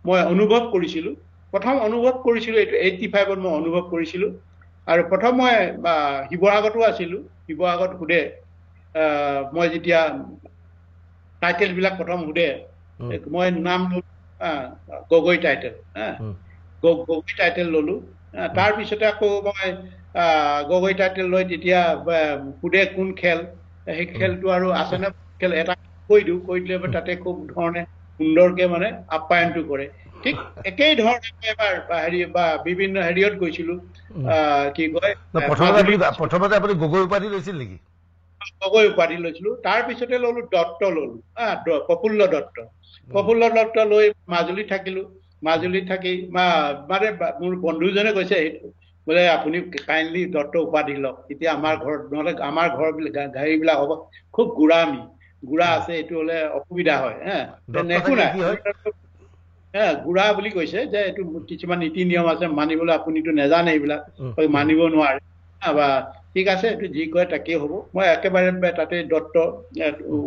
মই অনুভৱ কৰিছিলো। প্ৰথম অনুভৱ কৰিছিলো এইটো 85ত মই অনুভৱ কৰিছিলো। আৰু প্ৰথম মই শিৱসাগৰতো আছিলো, শিৱসাগৰত সোধে মই যেতিয়া টাইটেলবিলাক প্ৰথম সোধে, মই নাম ললো গগৈ টাইটেল ললো। তাৰপিছতে আকৌ মই গগৈ টাইটেল লৈ তেতিয়া সোধে কোন খেল, সেই খেলটো আৰু আছেনে খেল, এটা কৈ দিলে তাতে খুব ধৰণে সুন্দৰকে মানে আপ্যায়নটো কৰে। ঠিক একেই ধৰণে এবাৰ বা বিভিন্ন হেৰিয়ত গৈছিলো, কি কয় প্ৰথমতে আপুনি গগৈ উপাধি লৈছিল নেকি? গগৈ উপাধি লৈছিলো, তাৰপিছতে ললো দত্ত ললো, প্ৰফুল্ল দত্ত লৈ মাজুলীত থাকিলো। মাজুলীত থাকি মানে মোৰ বন্ধুজনে কৈছে বোলে আপুনি কাইণ্ডলি দত্ত উপাধি লওক, এতিয়া আমাৰ ঘৰত নহলে আমাৰ ঘৰ গাড়ীবিলাক হ'ব খুব গুড়া আছে, এইটো হলে অসুবিধা হয়। একো নাই, গুড়া বুলি কৈছে যে এইটো কিছুমান নীতি নিয়ম আছে মানিবলৈ, আপুনিতো নেজানে এইবিলাক, মানিব নোৱাৰে, বা ঠিক আছে এইটো যি কয় তাকেই হ'ব। মই একেবাৰে তাতে দত্ত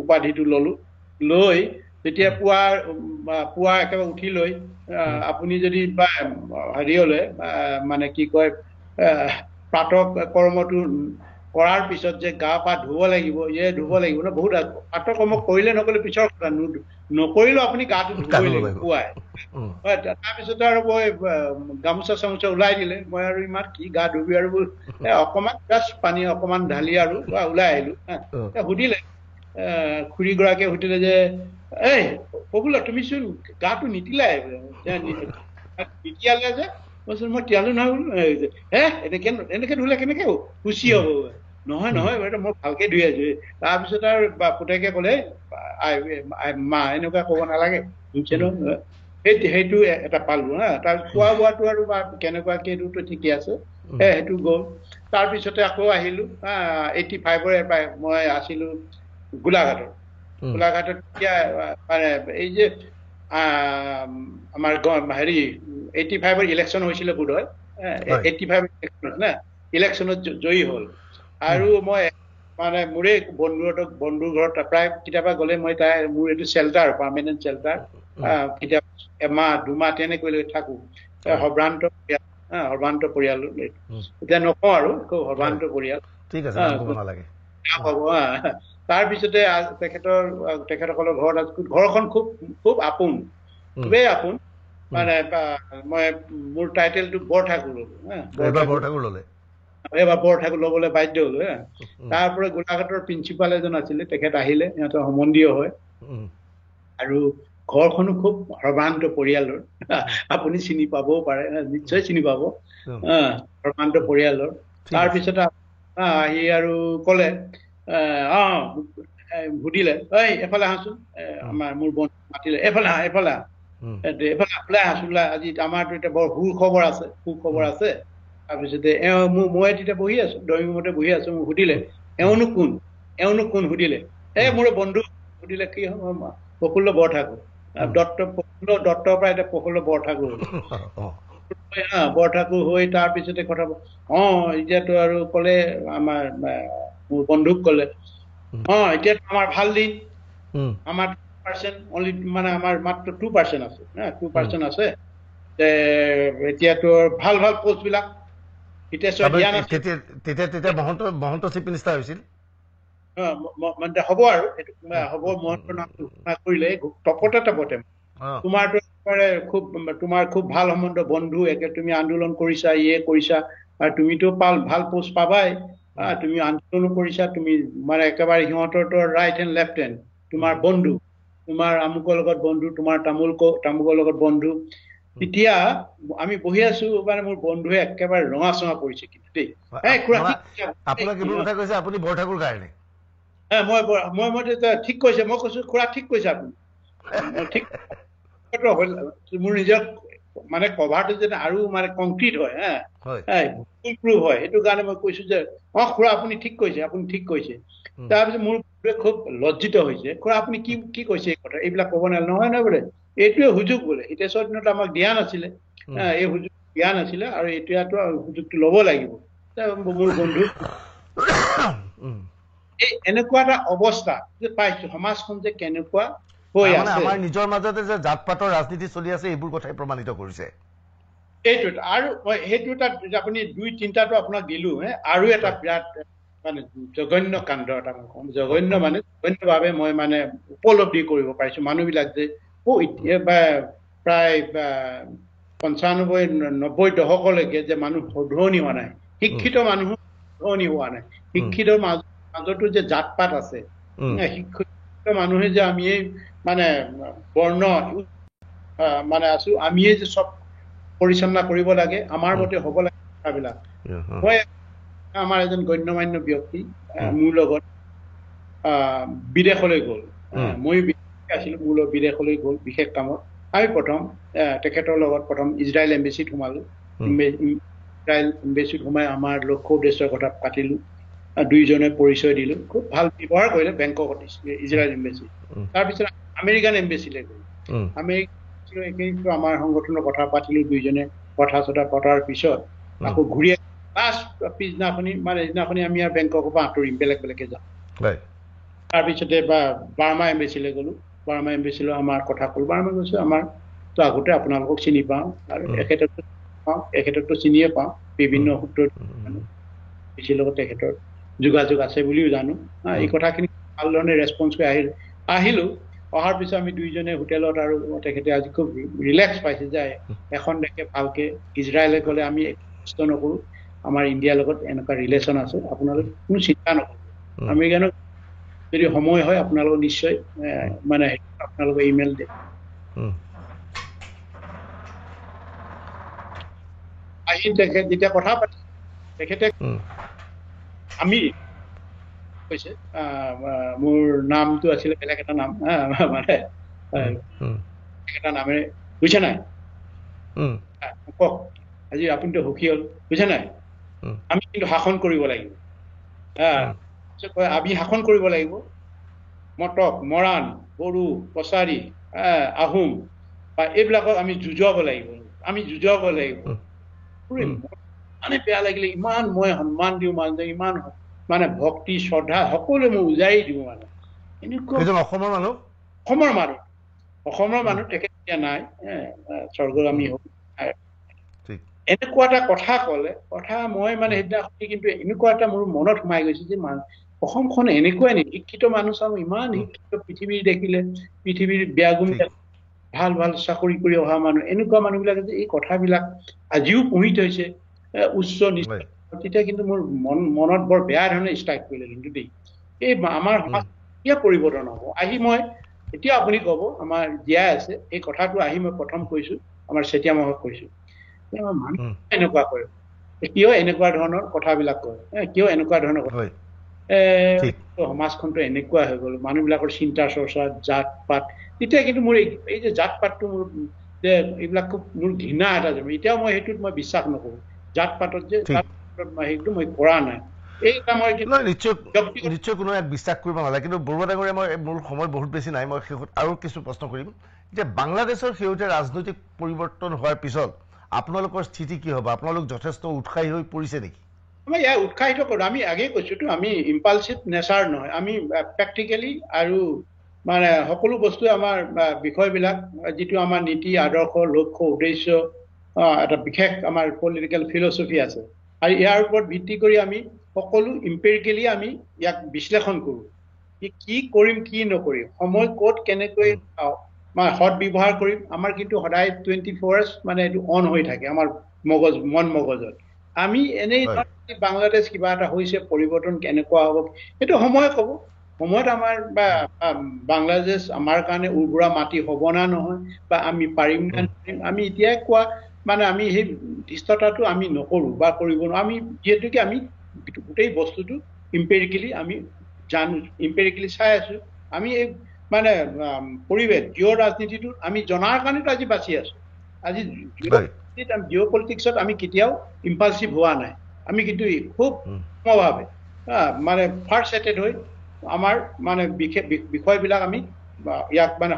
উপাধিটো ললো, লৈ যেতিয়া পুৱা একেবাৰে উঠি লৈ আপুনি যদি বা হেৰিয়লৈ মানে কি কয় প্ৰাতঃ কৰ্মটো কৰাৰ পিছত যে গা পা ধুব লাগিব ন, বহুত প্ৰাতঃ কৰ্ম কৰিলে নকৰিলে পিছৰ কথা, নকৰিলেও আপুনি গাটো ধুবই লাগিব পুৱাই। তাৰপিছতে আৰু মই গামোচা চামোচা ওলাই দিলে, মই আৰু ইমান কি গা ধুবি আৰু অকমান জাষ্ট পানী অকমান ঢালি আৰু ওলাই আহিলো। সুধিলে খুৰীগৰাকীয়ে সুধিলে যে এই প্ৰফুল্ল তুমিচোন গাটো নিতিলাই, নিতিয়ালে যে মই তিয়ালো নহয়, এনেকে ধুলে কেনেকে শুচি হব? নহয় মই ভালকে ধুই আছো। তাৰপিছত আৰু পুতেকে ক'লে মা এনেকুৱা ক'ব নালাগে, সেইটো এটা পালো। তাৰ খোৱা বোৱাটো আৰু বা কেনেকুৱাকে এইটোতো ঠিকে আছে, সেইটো গ'ল। তাৰপিছতে আকৌ আহিলো 85ৰ মই আছিলো গোলাঘাটত। এতিয়া মানে এই যে আমাৰ 85ৰ ইলেকশ্যন হৈছিলে বোধহয়, 85 না ইলেকশ্যনত জয়ী হ'ল আৰু মই মানে মোৰে বন্ধুৰ ঘৰত প্ৰায় কেতিয়াবা গ'লে মই মোৰ এইটো চেল্টাৰ পাৰ্মানেণ্ট চেল্টাৰ কেতিয়াবা এমাহ 2 মাহ তেনেকৈ থাকো সৰ্বান্ত পৰিয়াল এতিয়া নকওঁ আৰু সৰ্বান্ত পৰিয়াল হ'ব তাৰপিছতে তেখেতসকলৰ ঘৰখন খুব আপোন খুবেই আপোন মানে মই মোৰ টাইটেলটো বৰঠাকুৰ ল'লো এবাৰ বৰঠাকুৰ ল'বলৈ বাধ্য হলো তাৰপৰা গোলাঘাটৰ প্ৰিন্সিপাল এজন আছিলে তেখেত আহিলে সিহঁতৰ সম্বন্ধীয় হয় আৰু ঘৰখনো খুব সৰ্বান্ত পৰিয়ালৰ আপুনি চিনি পাবও পাৰে নিশ্চয় চিনি পাব সৰ্বান্ত পৰিয়ালৰ তাৰপিছত আহি আৰু ক'লে সুধিলে এফালে আহাচোন মোৰ বন্ধু মাতিলে এফালে আহা ওলাই আজি আমাৰতো এতিয়া বৰ সুখবৰ আছে তাৰপিছতে মই তেতিয়া বহি আছো ড্ৰয়িং ৰুমতে বহি আছো মোক সুধিলে এওঁনো কোন সুধিলে মোৰ বন্ধু সুধিলে কি হ'ল প্ৰফুল্ল বৰঠাকুৰ দত্তৰ পৰা এতিয়া প্ৰফুল্ল বৰঠাকুৰ বৰঠাকুৰ হৈ তাৰপিছতে কথা এতিয়াতো আৰু ক'লে আমাৰ মোৰ বন্ধুক ক'লে এতিয়াতো আমাৰ ভাল দিন আমাৰ 2% অনলি মানে আমাৰ মাত্ৰ 2% আছে 2% আছে এতিয়াতো ভাল পোষ্ট বিলাক হ'ব আৰু হ'ব মহন্ত নামটো কৰিলে টপতে তোমাৰ খুব ভাল সম্বন্ধ বন্ধু তুমি আন্দোলন কৰিছা কৰিছা আৰু তুমিতো ভাল পোষ্ট পাবাই তুমি আন্দোলনো কৰিছা তুমি মানে একেবাৰে সিহঁতৰ ৰাইট হেণ্ড লেফ্ট হেণ্ড তোমাৰ বন্ধু তোমাৰ আমুকৰ লগত বন্ধু তোমাৰ তামুকৰ লগত বন্ধু এতিয়া আমি বহি আছো মানে মোৰ বন্ধুৱে একেবাৰে ৰঙা চঙা পৰিছে কিন্তু দেই ঠিক কৈছে মই কৈছো খুৰা ঠিক কৈছে আপুনি ঠিক মোৰ নিজৰ মানে কভাৰটো যেন আৰু মানে কংক্ৰিট হয় প্ৰুফ হয় সেইটো কাৰণে মই কৈছো যে খুৰা আপুনি ঠিক কৈছে তাৰপিছত মোৰ খুব লজ্জিত হৈছে খুৰা আপুনি কি কৈছে এই কথা এইবিলাক ক'ব নহয় বোলে এইটোৱে সুযোগ বোলে ইতিহাসৰ দিনত আমাক দিয়া নাছিলে এই সুযোগ দিয়া নাছিলে আৰু এতিয়াতো সুযোগটো ল'ব লাগিব মোৰ বন্ধু এই এনেকুৱা এটা অৱস্থা যে পাইছো সমাজখন যে কেনেকুৱা হৈ আছে আমাৰ নিজৰ মাজতে যে জাত পাতৰ ৰাজনীতি চলি আছে এইবোৰ কথাই প্ৰমাণিত কৰিছে এইটোত আৰু সেইটো এটা আপুনি 2-3টাটো আপোনাক দিলো আৰু এটা বিৰাট মানে জঘন্য কাণ্ড এটা মই কম জঘন্যভাৱে মই মানে উপলব্ধি কৰিব পাৰিছো মানুহবিলাক যে প্ৰায় 95-90 দশকলৈকে যে মানুহ শুধৰণি হোৱা নাই শিক্ষিত মানুহ শুধৰণি হোৱা নাই শিক্ষিতৰ মাজতো যে জাত পাত আছে শিক্ষিত মানুহে যে আমি মানে বৰ্ণ মানে আছো আমিয়ে যে চব পৰিচালনা কৰিব লাগে আমাৰ মতে হ'ব লাগে কথাবিলাক মই আমাৰ এজন গণ্যমান্য ব্যক্তি মোৰ লগত বিদেশলৈ গ'ল মই আছিলো মোৰ লগত বিদেশলৈ গ'ল বিশেষ কামত আমি তেখেতৰ লগত প্ৰথম ইজৰাইল এম্বেচিত সোমালো ইজৰাইল এম্বেচিত সোমাই আমাৰ লক্ষ্য উদ্দেশ্যৰ কথা পাতিলো দুইজনে পৰিচয় দিলো খুব ভাল ব্যৱহাৰ কৰিলে বেংককত ইজৰাইল এম্বেচি তাৰপিছত আমেৰিকান এম্বেচিলৈ গ'ল আমেৰিকা আমাৰ সংগঠনৰ কথা পাতিলো দুইজনে কথা চথা পতাৰ পিছত আকৌ ঘূৰি পিছদিনাখনি আমি আৰু বেংককৰ পৰা আঁতৰিম বেলেগে যাম তাৰপিছতে বাৰ্মা এম্বেচিলৈ গ'লো বাৰ্মা এম্বেচিলৈ আমাৰ কথা ক'লো বাৰ্মা গৈছো আমাৰ তো আগতে আপোনালোকক চিনি পাওঁ আৰু এখেতকতো চিনিয়ে পাওঁ বিভিন্ন সূত্ৰত লগত তেখেতৰ যোগাযোগ আছে বুলিও জানো এই কথাখিনি ভাল ধৰণে ৰেছপন্স কৰি আহিলো অহাৰ পিছত আমি দুইজনে হোটেলত আৰু তেখেতে আজি খুব ৰিলেক্স পাইছে যে এখন দেশে ভালকে ইজৰাইলে গ'লে আমি কষ্ট নকৰো আমাৰ ইণ্ডিয়াৰ লগত এনেকুৱা ৰিলেশ্যন আছে আপোনালোকে কোনো চিন্তা নকৰিব আমেৰিকানক যদি সময় হয় আপোনালোকক নিশ্চয় মানে আপোনালোকে ইমেইল দিয়ে আহি যেতিয়া কথা পাতি তেখেতে আমি কৈছে মোৰ নামটো আছিলে বেলেগ এটা নাম মানে এটা নামেৰে বুজিছে নাই কওক আজি আপুনিতো সুখী হ'ল বুজিছে নাই আমি কিন্তু শাসন কৰিব লাগিব আমি শাসন কৰিব লাগিব মটক মৰাণ বড়ো কছাৰী আহোম বা এইবিলাকক আমি যুঁজাব লাগিব মানে বেয়া লাগিলে ইমান মই সন্মান দিওঁ মানুহজনক ইমান মানে ভক্তি শ্ৰদ্ধা সকলোৱে মই উজাৰি দিওঁ মানে এনেকুৱা অসমৰ মানুহ তেখেত এতিয়া নাই স্বৰ্গগামী হ'ল এনেকুৱা এটা কথা ক'লে কথা মই মানে সেইদিনা শুনি কিন্তু এনেকুৱা এটা মোৰ মনত সোমাই গৈছে যে অসমখন এনেকুৱাই নেকি শিক্ষিত মানুহ চাওঁ ইমান শিক্ষিত পৃথিৱীৰ দেখিলে পৃথিৱীৰ ব্যাগুম ভাল ভাল চাকৰি কৰি অহা মানুহ এনেকুৱা মানুহবিলাকে যে এই কথাবিলাক আজিও পুহি থৈছে উচ্চ নিশ্চয় তেতিয়া কিন্তু মোৰ মনত বৰ বেয়া ধৰণে ষ্ট্ৰাইক কৰিলে কিন্তু দেই এই আমাৰ সমাজ এতিয়া পৰিৱৰ্তন হ'ব আহি মই এতিয়া আপুনি ক'ব আমাৰ জীয়াই আছে এই কথাটো আহি মই প্ৰথম কৈছো আমাৰ চেতিয়া মাহক কৈছো মানুহ এনেকুৱা কৰে কিয় এনেকুৱা ধৰণৰ কথাবিলাক কয় কিয় এনেকুৱা ধৰণৰ কথা সমাজখনটো এনেকুৱা হৈ গ'ল মানুহবিলাকৰ চিন্তা চৰ্চা জাত পাত তেতিয়া কিন্তু মোৰ এই যে জাত পাতটো মোৰ যে এইবিলাক খুব মোৰ ঘৃণা এটা যাব এতিয়াও মই সেইটোত মই বিশ্বাস নকৰোঁ জাত পাতত যে সেইটো মই কৰা নাই নিশ্চয় কোনো এক বিশ্বাস কৰিব নালাগে কিন্তু বৰুৱা ডাঙৰীয়া মই মোৰ সময় বহুত বেছি নাই মই শেষত আৰু কিছু প্ৰশ্ন কৰিম যে বাংলাদেশৰ শেহতীয়া ৰাজনৈতিক পৰিৱৰ্তন হোৱাৰ পিছত আপোনালোকৰ স্থিতি কি হ'ব আপোনালোক যথেষ্ট উৎসাহী হৈ পৰিছে নেকি আমি ইয়াক উৎসাহিত কৰোঁ আমি আগেই কৈছোঁতো আমি ইম্পালচিভ নেচাৰ নহয় আমি প্ৰেক্টিকেলি আৰু মানে সকলো বস্তু আমাৰ বিষয়বিলাক যিটো আমাৰ নীতি আদৰ্শ লক্ষ্য উদ্দেশ্য এটা বিশেষ আমাৰ পলিটিকেল ফিলচফি আছে আৰু ইয়াৰ ওপৰত ভিত্তি কৰি আমি সকলো ইম্পেৰিকেলি আমি ইয়াক বিশ্লেষণ কৰোঁ কি কৰিম কি নকৰিম সময় ক'ত কেনেকৈ মানে সৎ ব্যৱহাৰ কৰিম আমাৰ কিন্তু সদায় 24 hours মানে এইটো অন হৈ থাকে আমাৰ মন মগজত আমি এনেই বাংলাদেশ কিবা এটা হৈছে পৰিৱৰ্তন কেনেকুৱা হ'ব সেইটো সময় ক'ব সময়ত আমাৰ বা বাংলাদেশ আমাৰ কাৰণে উৰ্বৰা মাটি হ'ব না নহয় বা আমি পাৰিম না নোৱাৰিম আমি এতিয়াই কোৱা মানে আমি সেই দৃষ্টতাটো আমি নকৰোঁ বা কৰিব নোৱাৰোঁ আমি যিহেতুকে আমি গোটেই বস্তুটো ইম্পেৰিকেলি আমি জানো ইম্পেৰিকেলি চাই আছোঁ আমি এই মানে পৰিৱেশ জিঅ' ৰাজনীতিটো আমি জনাৰ কাৰণেতো আজি বাচি আছোঁ আজি জিঅ' পলিটিক্সত আমি কেতিয়াও ইম্পালচিভ হোৱা নাই আমি কিন্তু খুব সমভাৱে মানে ফাৰ্ষ্ট ছেটেড হৈ আমাৰ মানে বিষয়বিলাক আমি ইয়াক মানে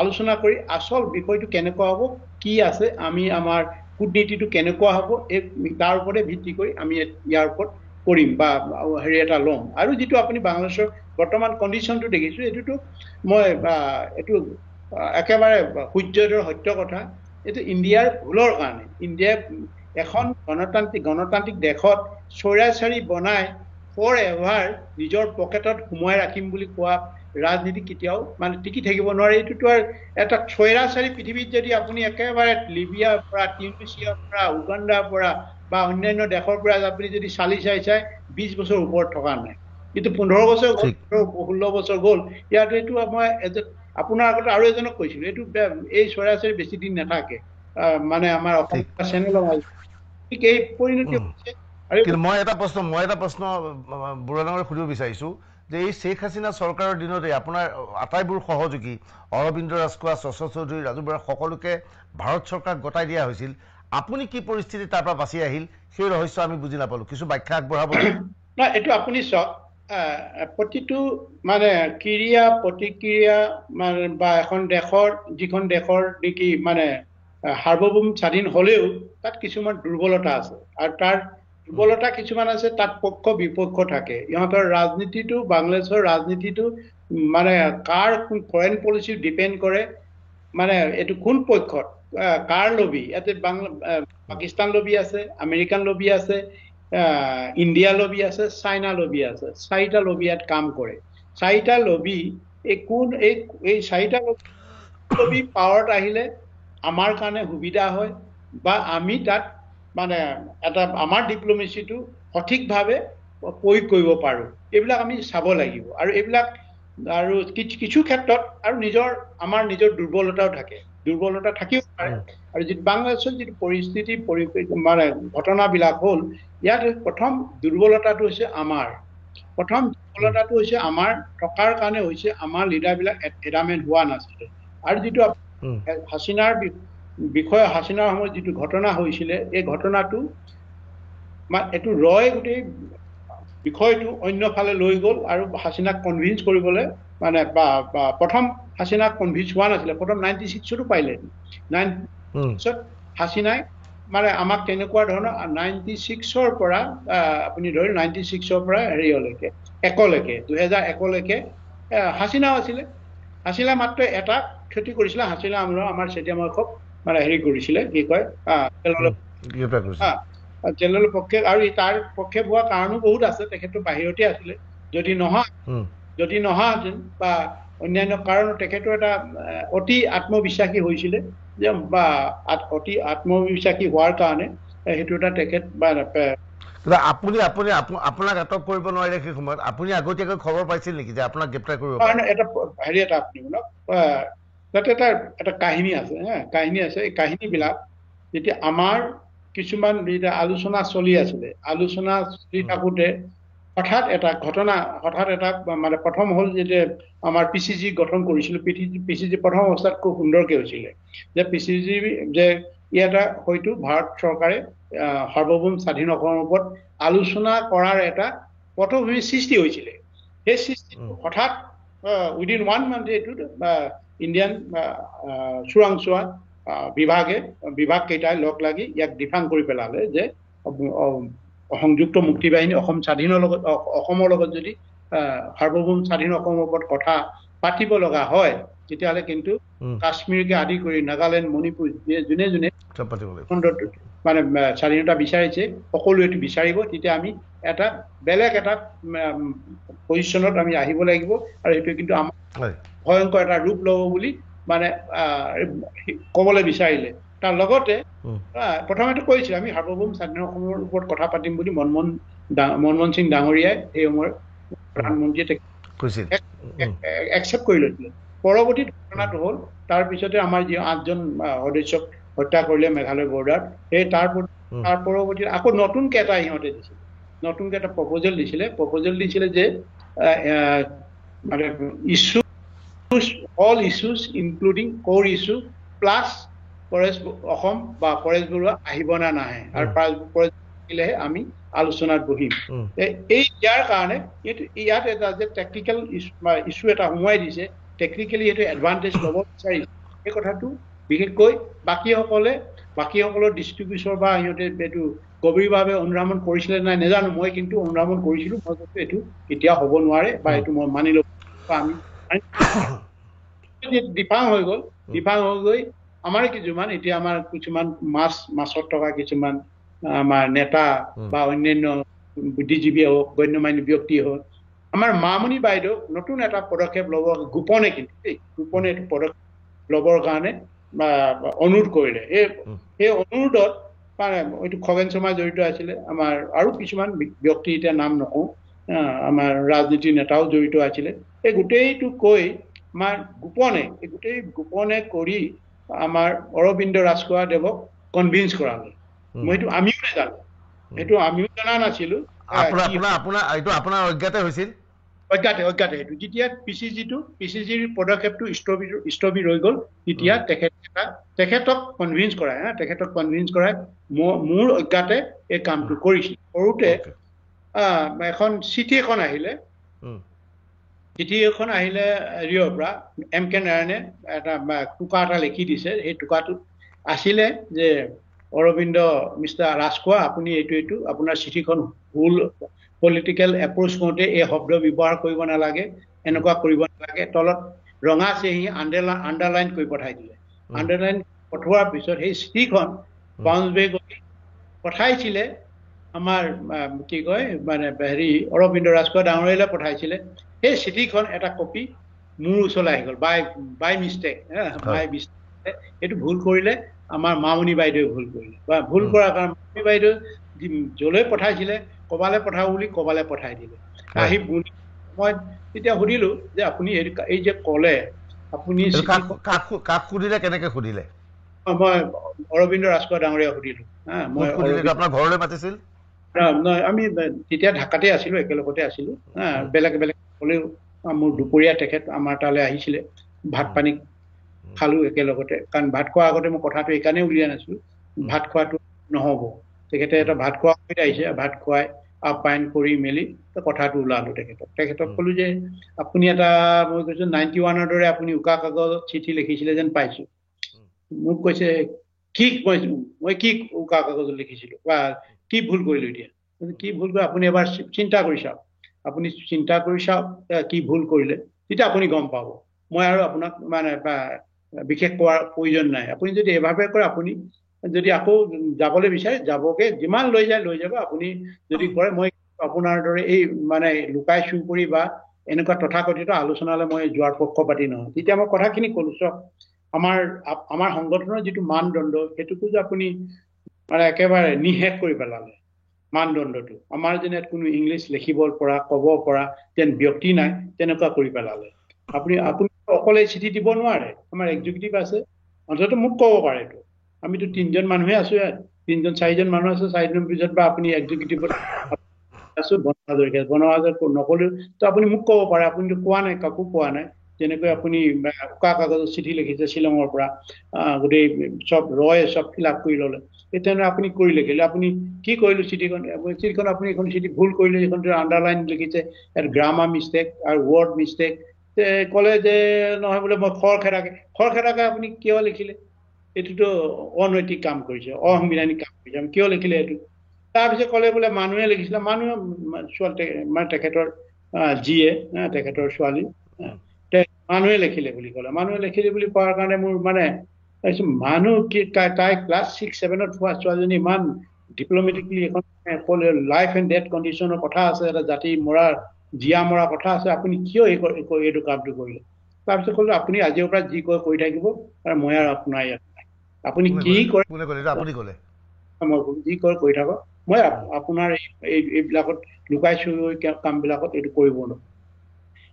আলোচনা কৰি আচল বিষয়টো কেনেকুৱা হ'ব কি আছে আমি আমাৰ কূটনীতিটো কেনেকুৱা হ'ব এই তাৰ ওপৰতে ভিত্তি কৰি আমি ইয়াৰ ওপৰত কৰিম বা হেৰি এটা ল'ম আৰু যিটো আপুনি বাংলাদেশৰ বৰ্তমান কণ্ডিশ্যনটো দেখিছোঁ এইটোতো মই এইটো একেবাৰে সূৰ্যদৰ সত্য কথা এইটো ইণ্ডিয়াৰ ভুলৰ কাৰণে ইণ্ডিয়াই এখন গণতান্ত্ৰিক দেশত চৌৰাচাৰি বনাই ফৰ এভাৰ নিজৰ পকেটত সোমোৱাই ৰাখিম বুলি কোৱা ৰাজনীতি কেতিয়াও মানে টিকি থাকিব নোৱাৰে এইটোতো আৰু এটা চৌৰাচাৰি পৃথিৱীত যদি আপুনি একেবাৰে লিবিয়াৰ পৰা টিউনিছিয়াৰ পৰা উগাণ্ডাৰ পৰা বা অন্যান্য দেশৰ পৰা আপুনি যদি চাই 20 বছৰ ওপৰত থকা নাই কিন্তু 15 বছৰ 16 বছৰ গ'ল ইয়াত এইটো মই আপোনাৰ আগতে আৰু এজনক কৈছিলোঁ এইটো এই চৌৰাচাৰি বেছি দিন নাথাকে মানে আমাৰ অসম চেনেলৰ ঠিক এই পৰিণতি হৈছে কিন্তু মই এটা প্ৰশ্ন বুঢ়া ডাঙৰীয়াক সুধিব বিচাৰিছোঁ যে এই শ্বেখ হাছিনা চৰকাৰৰ দিনতে আপোনাৰ আটাইবোৰ সহযোগী অৰবিন্দ ৰাজখোৱা শশা চৌধুৰী ৰাজু বৰা সকলোকে ভাৰত চৰকাৰক গতাই দিয়া হৈছিল আপুনি কি পৰিস্থিতি তাৰ পৰা বাচি আহিল সেই ৰহস্য আমি বুজি নাপালোঁ কিছু ব্যাখ্যা আগবঢ়াব না এইটো আপুনি চাওক প্ৰতিটো মানে ক্ৰিয়া প্ৰতিক্ৰিয়া মানে বা এখন দেশৰ যিখন দেশৰ নেকি মানে সাৰ্বভৌম স্বাধীন হ'লেও তাত কিছুমান দুৰ্বলতা আছে আৰু তাৰ দুৰ্বলতা কিছুমান আছে তাত পক্ষ বিপক্ষ থাকে ইহঁতৰ ৰাজনীতিটো বাংলাদেশৰ ৰাজনীতিটো মানে কাৰ ফৰেন পলিচি ডিপেণ্ড কৰে মানে এইটো কোন পক্ষত কাৰ লবি ইয়াতে পাকিস্তান লবি আছে আমেৰিকান লবি আছে ইণ্ডিয়া লবি আছে চাইনা লবি আছে চাৰিটা লবি ইয়াত কাম কৰে চাৰিটা লবি এই চাৰিটা লবি পাৱাৰত আহিলে আমাৰ কাৰণে সুবিধা হয় বা আমি তাত মানে এটা আমাৰ ডিপ্ল'মেচিটো সঠিকভাৱে প্ৰয়োগ কৰিব পাৰোঁ এইবিলাক আমি চাব লাগিব আৰু এইবিলাক আৰু কিছু ক্ষেত্ৰত আৰু আমাৰ নিজৰ দুৰ্বলতাও থাকে দুৰ্বলতা থাকিব পাৰে আৰু যিটো বাংলাদেশৰ যিটো পৰিস্থিতি মানে ঘটনাবিলাক হ'ল ইয়াত প্ৰথম দুৰ্বলতাটো হৈছে আমাৰ থকাৰ কাৰণে হৈছে আমাৰ লিডাৰবিলাক এডামেণ্ট হোৱা নাছিলে আৰু যিটো হাছিনাৰ বিষয়ে হাছিনাৰ সময়ত যিটো ঘটনা হৈছিলে এই ঘটনাটো এইটো গোটেই বিষয়টো অন্য ফালে লৈ গ'ল আৰু হাছিনাক কনভিন্স কৰিবলৈ মানে প্ৰথম হাছিনাক কনভিন্স হোৱা নাছিলে প্ৰথম 96তো পাৰিলে 96ত হাছিনাই মানে আমাক তেনেকুৱা ধৰণৰ 96ৰ পৰা আপুনি ধৰি 96ৰ পৰা হেৰিলৈকে একলৈকে 2001লৈকে হাছিনাও আছিলে। হাছিনা মাত্ৰ এটা ক্ষতি কৰিছিলে, হাছিনা আমাৰ চেতিয়ামুখক মানে হেৰি কৰিছিলে, কি কয় জেনেৰেল পক্ষে, আৰু তাৰ পক্ষে হোৱা কাৰণো বহুত আছে, তেখেতটো বাহিৰতে আছিলে। যদি নহা বা অন্যান্য কাৰণ তেখেতৰ এটা অতি আত্মবিশ্বাসী হৈছিলে যে, বা অতি আত্মবিশ্বাসী হোৱাৰ কাৰণে সেইটো এটা তেখেত আপুনি আপোনাক আটক কৰিব নোৱাৰে সেই সময়ত আপুনি আগতীয়াকৈ খবৰ পাইছিল নেকি যে আপোনাক গ্ৰেপ্তাৰ কৰিব পাৰে? এটা হেৰি এটা আপুনি তাতে এটা কাহিনী আছে, কাহিনী আছে। এই কাহিনীবিলাক যেতিয়া আমাৰ কিছুমান যেতিয়া আলোচনা চলি আছিলে, আলোচনা চলি থাকোঁতে হঠাৎ এটা ঘটনা, মানে প্ৰথম হ'ল যেতিয়া আমাৰ PCG গঠন কৰিছিলোঁ। PCG প্ৰথম অৱস্থাত খুব সুন্দৰকৈ হৈছিলে যে PCG যে ইয়াত হয়তো ভাৰত চৰকাৰে সাৰ্বভৌম স্বাধীন অসমৰ ওপৰত আলোচনা কৰাৰ এটা পটভূমি সৃষ্টি হৈছিলে। সেই সৃষ্টিটো হঠাৎ উইদিন 1 মান্থ এইটোত ইণ্ডিয়ান চোৰাংচোৱা বিভাগ কেইটাই লগ লাগি ইয়াক ডিফাং কৰি পেলালে যে সংযুক্ত মুক্তি বাহিনী অসমৰ লগত যদি সাৰ্বভৌম স্বাধীন অসমৰ ওপৰত কথা পাতিব লগা হয়, তেতিয়াহ'লে কিন্তু কাশ্মীৰকে আদি কৰি নাগালেণ্ড, মণিপুৰ যোনে মানে স্বাধীনতা বিচাৰিছে সকলোৱে বিচাৰিব, তেতিয়া আমি এটা বেলেগ এটা পজিশ্যনত আমি আহিব লাগিব, আৰু সেইটো কিন্তু আমাৰ ভয়ংকৰ এটা ৰূপ ল'ব বুলি মানে ক'বলৈ বিচাৰিলে। তাৰ লগতে প্ৰথমেতো কৈছিল আমি সাৰ্বভৌম স্বাধীন অসমৰ ওপৰত কথা পাতিম বুলি মনমোহন সিং ডাঙৰীয়াই সেই সময়ৰ প্ৰধানমন্ত্ৰীয়ে একচেপ্ট কৰি লৈছিলে। পৰৱৰ্তী ঘটনাটো হ'ল তাৰপিছতে আমাৰ যি 8জন সদস্যক হত্যা কৰিলে মেঘালয় বৰ্ডাৰত, সেই তাৰ পৰৱৰ্তী আকৌ নতুনকৈ এটা সিহঁতে দিছিলে, নতুনকৈ এটা প্ৰপ'জেল দিছিলে যে মানে all issues including core issue plus Paresh Assam বা পৰেশ বৰুৱা আহিব না নাহে, আৰু পৰেশ আহিলেহে আমি আলোচনাত বহিম। ইয়াৰ কাৰণে ইয়াত এটা যে টেকনিকেল ইছ্যু এটা সোমোৱাই দিছে, টেকনিকেলি সেইটো এডভান্টেজ ল'ব বিচাৰিছে। সেই কথাটো বিশেষকৈ বাকীসকলৰ দৃষ্টিগোচৰ বা সিহঁতে এইটো গভীৰভাৱে অনুধাৱন কৰিছিলে নাই নাজানো, মই কিন্তু অনুধাৱন কৰিছিলোঁ। মই কৈছোঁ এইটো কেতিয়াও হ'ব নোৱাৰে বা এইটো মই মানি ল'ব। আমি ডিফাং হৈ গৈ আমাৰ কিছুমান মাছত থকা কিছুমান আমাৰ নেতা বা অন্যান্য বুদ্ধিজীৱী হওক, গণ্যমান্য ব্যক্তি হওক, আমাৰ মামণি বাইদেউ নতুন এটা পদক্ষেপ ল'ব, গোপনে এইটো পদক্ষেপ ল'বৰ কাৰণে অনুৰোধ কৰিলে। সেই অনুৰোধত মানে এইটো খগেন শৰ্মা জড়িত আছিলে, আমাৰ আৰু কিছুমান ব্যক্তি এতিয়া নাম নকওঁ, আমাৰ ৰাজনীতিৰ নেতাও জড়িত আছিলে। এই গোটেইটো কৈ আমাৰ গোপনে কৰি আমাৰ অৰবিন্দ ৰাজখোৱাদেৱক কনভিন্স কৰালে। আমিও নাজানো, সেইটো আমিও জনা নাছিলো। আপোনাৰ অজ্ঞাতে হৈছিল, অজ্ঞাতে সেইটো যেতিয়া PCGৰ পদক্ষেপটো স্থবিৰ হৈ গ'ল, তেতিয়া তেখেতক কনভিন্স কৰাই মোৰ অজ্ঞাতে এই কামটো কৰিছিল। কৰোঁতে এখন চিঠি এখন আহিলে হেৰিয়ৰ পৰা MK নাৰায়ণে এটা টোকা এটা লিখি দিছে। সেই টোকাটোত আছিলে যে অৰবিন্দ মিষ্টাৰ ৰাজখোৱা, আপুনি এইটো আপোনাৰ চিঠিখন ভুল, পলিটিকেল এপ্ৰ'চ কৰোঁতে এই শব্দ ব্যৱহাৰ কৰিব নালাগে, এনেকুৱা কৰিব নালাগে। তলত ৰঙা চিহি আণ্ডাৰলাইন কৰি পঠাই দিলে। আণ্ডাৰলাইন পঠোৱাৰ পিছত সেই চিঠিখন বাউন্স বেক কৰি পঠাইছিলে আমাৰ কি কয় মানে হেৰি অৰবিন্দ ৰাজখোৱা ডাঙৰীয়ালৈ পঠাইছিলে। সেই চিঠিখন এটা কপি মোৰ ওচৰলৈ আহি গ'ল বাই মিষ্টেক। এইটো ভুল কৰিলে আমাৰ মামণি বাইদেৱে ভুল কৰিলে, বা ভুল কৰাৰ কাৰণে মামণি বাইদেউ যলৈ পঠাইছিলে কবালৈ পঠাব বুলি কবালৈ পঠাই দিলে। আহি মই তেতিয়া সুধিলো যে আপুনি এই যে ক'লে আপুনি কাক সুধিলে, কেনেকে সুধিলে? মই অৰবিন্দ ৰাজখোৱা ডাঙৰীয়াক সুধিলো। আপোনাৰ ঘৰলৈ মাতিছিল? আমি তেতিয়া ঢাকাতে আছিলো, একেলগতে আছিলো। বেলেগ হ'লেও মোৰ দুপৰীয়া তেখেত আমাৰ তালৈ আহিছিলে, ভাত পানী খালো একেলগতে। কাৰণ ভাত খোৱাৰ আগতে মই কথাটো এইকাৰণে উলিয়াই নাছিলো, ভাত খোৱাটো নহ'ব। তেখেতে এটা ভাত খোৱা সময়ত আহিছে, ভাত খুৱাই আপ্যায়ন কৰি মেলি কথাটো ওলালো তেখেতক ক'লো যে আপুনি মই কৈছো 91ৰ দৰে আপুনি উকা কাগজত চিঠি লিখিছিলে যেন পাইছো। মোক কৈছে কি মই কি উকা কাগজত লিখিছিলো বা কি ভুল কৰিলো এতিয়া কি ভুল কৰি আপুনি এবাৰ চিন্তা কৰি চাওক আপুনি চিন্তা কৰি চাওক কি ভুল কৰিলে তেতিয়া আপুনি গম পাব মই আৰু আপোনাক মানে বিশেষ কোৱাৰ প্ৰয়োজন নাই আপুনি যদি এভাৱে কৰে আপুনি যদি আকৌ যাবলৈ বিচাৰে যাবকে যিমান লৈ যায় লৈ যাব আপুনি যদি কৰে মই আপোনাৰ দৰে এই মানে লুকাই চুৰ কৰি বা এনেকুৱা তথাকথিত আলোচনালৈ মই যোৱাৰ পক্ষপাতি নহয় তেতিয়া মই কথাখিনি কলো চাওক আমাৰ সংগঠনৰ যিটো মানদণ্ড সেইটোকো যে আপুনি মানে একেবাৰে নিষেধ কৰি পেলালে মানদণ্ডটো আমাৰ যেন ইয়াত কোনো ইংলিছ লিখিব পৰা ক'ব পৰা যেন ব্যক্তি নাই তেনেকুৱা কৰি পেলালে আপুনি অকলে চিঠি দিব নোৱাৰে আমাৰ এক্সিকিউটিভ আছে অন্ততঃ মোক ক'ব পাৰে এইটো আমিতো 3জন মানুহে আছো ইয়াত 3-4জন মানুহ আছে 4দিনৰ পিছত বা আপুনি এক্সিকিউটিভত আছো বনহাজৰ নকলেও তো আপুনি মোক ক'ব পাৰে আপুনিতো কোৱা নাই কাকো কোৱা নাই যেনেকৈ আপুনি উকা কাগজত চিঠি লিখিছে শ্বিলঙৰ পৰা গোটেই চব চব ফিল আপ কৰি ল'লে তেনে আপুনি কৰি লিখিলে আপুনি কি কৰিলো চিঠিখন আপুনি এখন চিঠি ভুল কৰিলে এখন আণ্ডাৰলাইন লিখিছে ইয়াত গ্ৰামাৰ মিষ্টেক আৰু ৱৰ্ড মিষ্টেক ক'লে যে নহয় বোলে মই খৰখেদাকে আপুনি কিয় লিখিলে এইটোতো অনৈতিক কাম কৰিছে অসাংবিধানিক কাম কৰিছে আমি কিয় লিখিলে এইটো তাৰপিছত ক'লে বোলে মানুহে লিখিছিলে মানুহে মানে তেখেতৰ যিয়ে তেখেতৰ ছোৱালী মানুহে লিখিলে বুলি ক'লে মানুহে লিখিলে বুলি কোৱাৰ কাৰণে মোৰ মানে মানুহ কি তাই ক্লাছ 6-7ত হোৱা ছোৱালীজনী ইমান ডিপ্লমেটিকলি এখন ক'লে লাইফ এণ্ড ডেথ কণ্ডিশ্যনৰ কথা আছে এটা জাতি মৰাৰ জীয়া মৰা কথা আছে আপুনি কিয় এইটো কামটো কৰিলে তাৰপিছত ক'লো আপুনি আজিৰ পৰা যি কয় কৰি থাকিব আৰু মই আৰু আপোনাৰ ইয়াত নাই আপুনি কি কৰে মই যি কয় কৰি থাকক মই আপোনাৰ এইবিলাকত লুকাই চুৰি কামবিলাকত এইটো কৰিব নোৱাৰো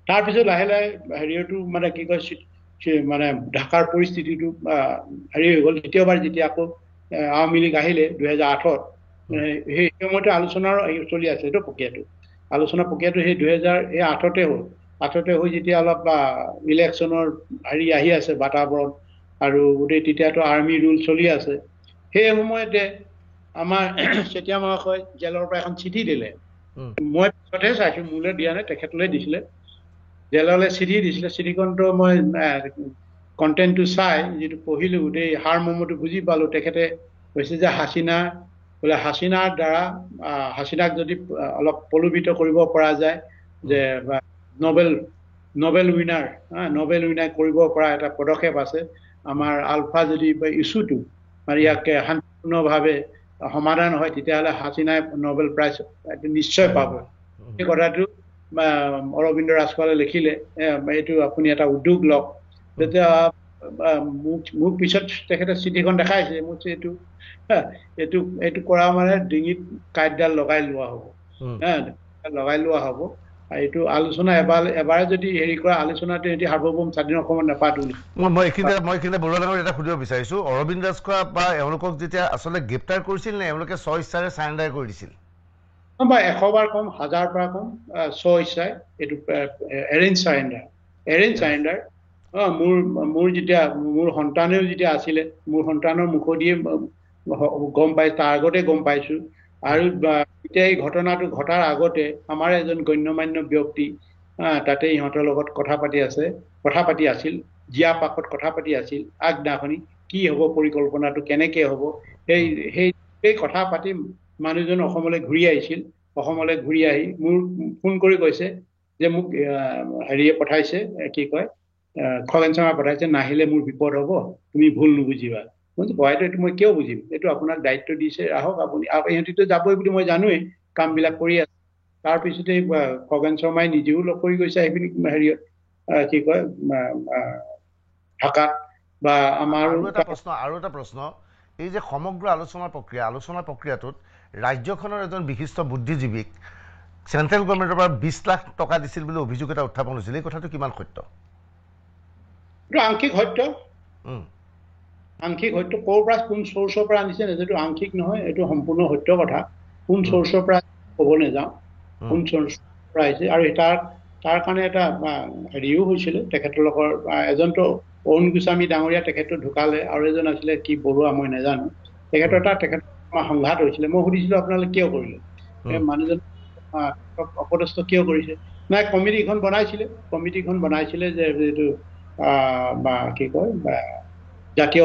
তাৰপিছত লাহে লাহে হেৰিটো মানে কি কয় মানে ঢাকাৰ পৰিস্থিতিটো হেৰি হৈ গ'ল দ্বিতীয়বাৰ যেতিয়া আকৌ আওয়ামী লীগ আহিলে 2008ত সেই সময়তে আলোচনাৰ চলি আছে এইটো আলোচনা প্ৰক্ৰিয়াটো সেই 2008তে হ'ল 8তে হৈ যেতিয়া অলপ ইলেকশ্যনৰ হেৰি আহি আছে বাতাবৰণ আৰু গোটেই তেতিয়াতো আৰ্মি ৰুল চলি আছে সেই সময়তে আমাৰ চেতিয়া মহাশয় জেলৰ পৰা এখন চিঠি দিলে মই পিছতহে চাইছো মোলৈ দিয়া নাই তেখেতলৈ দিছিলে জেললৈ চিঠি দিছিলে চিঠিখনটো মই কণ্টেণ্টটো চাই যিটো পঢ়িলো গোটেই সাৰমৰ্মটো বুজি পালো তেখেতে কৈছে যে হাছিনাৰ দ্বাৰা হাছিনাক যদি অলপ প্ৰলোভিত কৰিব পৰা যায় যে নবেল উইনাৰ কৰিব পৰা এটা পদক্ষেপ আছে আমাৰ আলফা যদি ইছ্যুটো মানে ইয়াকে শান্তিপূৰ্ণভাৱে সমাধান হয় তেতিয়াহ'লে হাছিনাই নোবেল প্ৰাইজ নিশ্চয় পাব এই কথাটো অৰবিন্দ ৰাজখোৱালে লিখিলে এইটো আপুনি এটা উদ্যোগ লওক তেতিয়া মোক পিছত তেখেতে চিঠিখন দেখাইছে মোক এইটো কৰা মানে ডিঙিত কাঁইটডাল লগাই লোৱা হ'ব এইটো আলোচনা এবাৰে যদি হেৰি কৰা আলোচনাটো এটি সাৰ্বভৌম স্বাধীন অসমত নাপাতো মই এইখিনিতে বৰুৱা ডাঙৰ এটা সুধিব বিচাৰিছো অৰবিন্দ ৰাজখোৱা বা এওঁলোকক যেতিয়া আচলতে গ্ৰেপ্তাৰ কৰিছিল নে এওঁলোকে স্বইচ্ছাৰে চাৰেণ্ডাৰ কৰি দিছিল বা 100 বাৰ কম 1000 পৰা কম স্বইচ্ছাই এইটো এৰেঞ্জ চাৰেণ্ডাৰ মোৰ যেতিয়া মোৰ সন্তানেও যেতিয়া আছিলে মোৰ সন্তানৰ মুখদিয়ে গম পাই তাৰ আগতে গম পাইছো আৰু এতিয়া এই ঘটনাটো ঘটাৰ আগতে আমাৰ এজন গণ্যমান্য ব্যক্তি তাতে ইহঁতৰ লগত কথা পাতি আছিল জিয়া পাকত কথা পাতি আছিল আগদিনাখনি কি হ'ব পৰিকল্পনাটো কেনেকে হ'ব সেই কথা পাতি মানুহজন অসমলৈ ঘূৰি আহিছিল অসমলৈ ঘূৰি আহি মোৰ ফোন কৰি কৈছে যে মোক হেৰিয়ে পঠাইছে কি কয় খগেন শৰ্মা পঠাইছে নাহিলে মোৰ বিপদ হ'ব তুমি ভুল নুবুজিবা হয়তো এইটো মই কিয় বুজিম এইটো আপোনাক দায়িত্ব দিছে আহক আপুনি ইহঁতিতো যাবই বুলি মই জানোৱেই কামবিলাক কৰি আছে তাৰপিছতে খগেন শৰ্মাই নিজেও লগ কৰি গৈছে সেইখিনি হেৰিয়ত কি কয় ঢাকাত বা আমাৰ আৰু এটা প্ৰশ্ন এই যে সমগ্ৰ আলোচনা প্ৰক্ৰিয়াটোত ৰাজ্যখনৰ এজন বিশিষ্ট বুদ্ধিজীৱীক চেণ্ট্ৰেল গভৰ্ণমেণ্টৰ পৰা 20 লাখ টকা দিছিল বুলি অভিযোগ এটা উত্থাপন হৈছিল এই কথাটো কিমান সত্য আংশিক সত্য ক'ৰ পৰা কোন চ'ৰ্চৰ পৰা আনিছে যিটো আংশিক নহয় এইটো সম্পূৰ্ণ সত্য কথা কোন চ'ৰ্চৰ পৰা ক'ব নাযাওঁ কোন চ'ৰ্চৰ পৰা আহিছে আৰু তাৰ কাৰণে এটা হেৰিও হৈছিলে তেখেতলোকৰ এজনটো অৰুণ গোস্বামী ডাঙৰীয়া তেখেতটো ঢুকালে আৰু এজন আছিলে কি বৰুৱা মই নাজানো তেখেতৰ সংঘাত হৈছিলে মই সুধিছিলো আপোনালোকে কিয় কৰিলে মানুহজন অপদস্থ কিয় কৰিছে নাই কমিটিখন বনাইছিলে যে এইটো বা কি কয় জাতীয়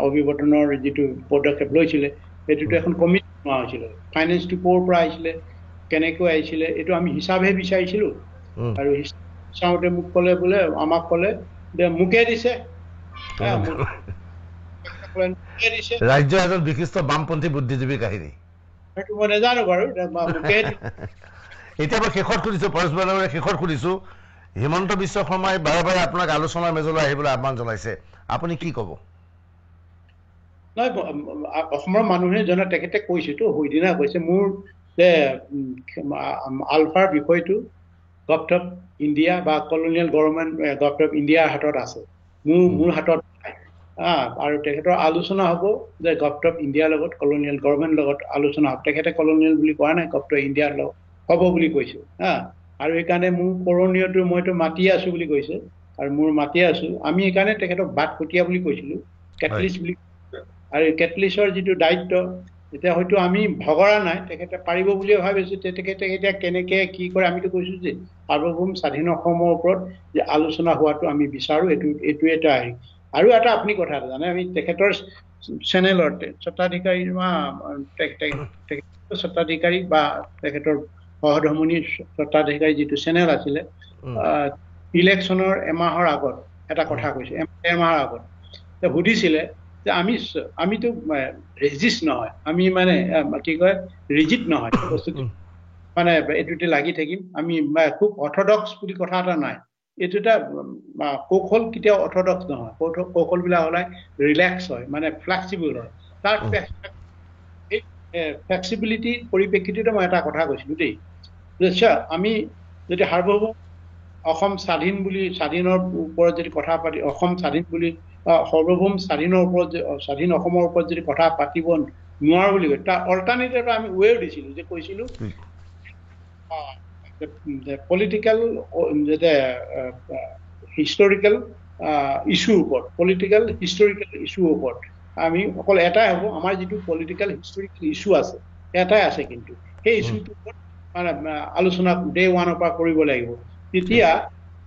অভিৱৰ্তনৰ যিটো পদক্ষেপ লৈছিলে সেইটোতো এখন কমিটি বনোৱা হৈছিলে ফাইনেন্সটো ক'ৰ পৰা আহিছিলে কেনেকৈ আহিছিলে এইটো আমি হিচাপহে বিচাৰিছিলোঁ আৰু চাওঁতে মোক ক'লে বোলে আমাক ক'লে যে মোকে দিছে ৰাজ্য এজন বিশিষ্ট বামপন্থী বুদ্ধিজীৱী কাহিনী সেইটো মই নাজানো বাৰু মোকে এতিয়া মই শেষত সুধিছোঁ পৰেশ বৰাৰ শেষত সুধিছোঁ হিমন্ত বিশ্ব শৰ্মাই বাৰে বাৰে আপোনাক আলোচনাৰ মেজলৈ আহিবলৈ আহ্বান জনাইছে আপুনি কি ক'ব নহয় অসমৰ মানুহে জনা তেখেতে কৈছেতো সেইদিনা কৈছে মোৰ যে আলফাৰ বিষয়টো গভৰ্ণমেণ্ট অফ ইণ্ডিয়া বা কলনিয়েল গভৰ্ণমেণ্ট গভৰ্ণমেণ্ট অফ ইণ্ডিয়াৰ হাতত আছে মোৰ হাতত আৰু তেখেতৰ আলোচনা হ'ব যে গভৰ্ণমেণ্ট অফ ইণ্ডিয়াৰ লগত কলনিয়েল গভৰ্ণমেণ্ট লগত আলোচনা হ'ব তেখেতে কলনিয়েল বুলি কোৱা নাই গভৰ্ণমেণ্ট অফ ইণ্ডিয়াৰ লগত হ'ব বুলি কৈছে আৰু সেইকাৰণে মোৰ কৰণীয়টো মইতো মাতি আছো বুলি কৈছে আৰু মোৰ মাতি আছো আমি সেইকাৰণে তেখেতক বাট কটীয়া বুলি কৈছিলোঁ কেটলিষ্ট বুলি আৰু কেটলিষ্টৰ যিটো দায়িত্ব এতিয়া হয়তো আমি ভগৰা নাই তেখেতে পাৰিব বুলিয়ে ভাবিছোঁ তেখেতে এতিয়া কেনেকৈ কি কৰে আমিতো কৈছোঁ যে সাৰ্বভৌম স্বাধীন অসমৰ ওপৰত যে আলোচনা হোৱাটো আমি বিচাৰোঁ এইটো এটা আৰু এটা আপুনি কথা এটা জানে আমি তেখেতৰ চেনেলৰ স্বত্বাধিকাৰী বা তেখেতৰ সহধৰ্মণিৰ স্বত্বাধিকাৰী যিটো চেনেল আছিলে ইলেকশ্যনৰ এমাহৰ আগত এটা কথা কৈছে এমাহৰ আগত সুধিছিলে যে আমিতো ৰেজিষ্ট নহয় আমি মানে কি কয় ৰিজিট নহয় বস্তুটো মানে এইটোতে লাগি থাকিম আমি খুব অৰ্থডক্স বুলি কথা এটা নাই এইটো এটা কৌশল কেতিয়াও অৰ্থডক্স নহয় কৌশলবিলাক হ'লে ৰিলেক্স হয় মানে ফ্লেক্সিবল হয় তাৰ ফ্লেক্সিবিলিটিৰ পৰিপ্ৰেক্ষিততে মই এটা কথা কৈছিলোঁ দেই যে আমি যদি সাৰ্বভৌম অসম স্বাধীনৰ ওপৰত যদি কথা পাতি অসম স্বাধীন বুলি সাৰ্বভৌম স্বাধীনৰ ওপৰত স্বাধীন অসমৰ ওপৰত যদি কথা পাতিব নোৱাৰো বুলি কয় তাৰ অল্টাৰনেটিভ আমি ৱেও দিছিলোঁ যে কৈছিলোঁ পলিটিকেল হিষ্টৰিকেল ইছ্যুৰ ওপৰত পলিটিকেল হিষ্টৰিকেল ইছ্যুৰ ওপৰত আমি অকল এটাই হ'ব আমাৰ যিটো পলিটিকেল হিষ্টৰিকেল ইছ্যু আছে এটাই আছে কিন্তু সেই ইছ্যুটোৰ ওপৰত মানে আলোচনা ডে ওৱানৰ পৰা কৰিব লাগিব তেতিয়া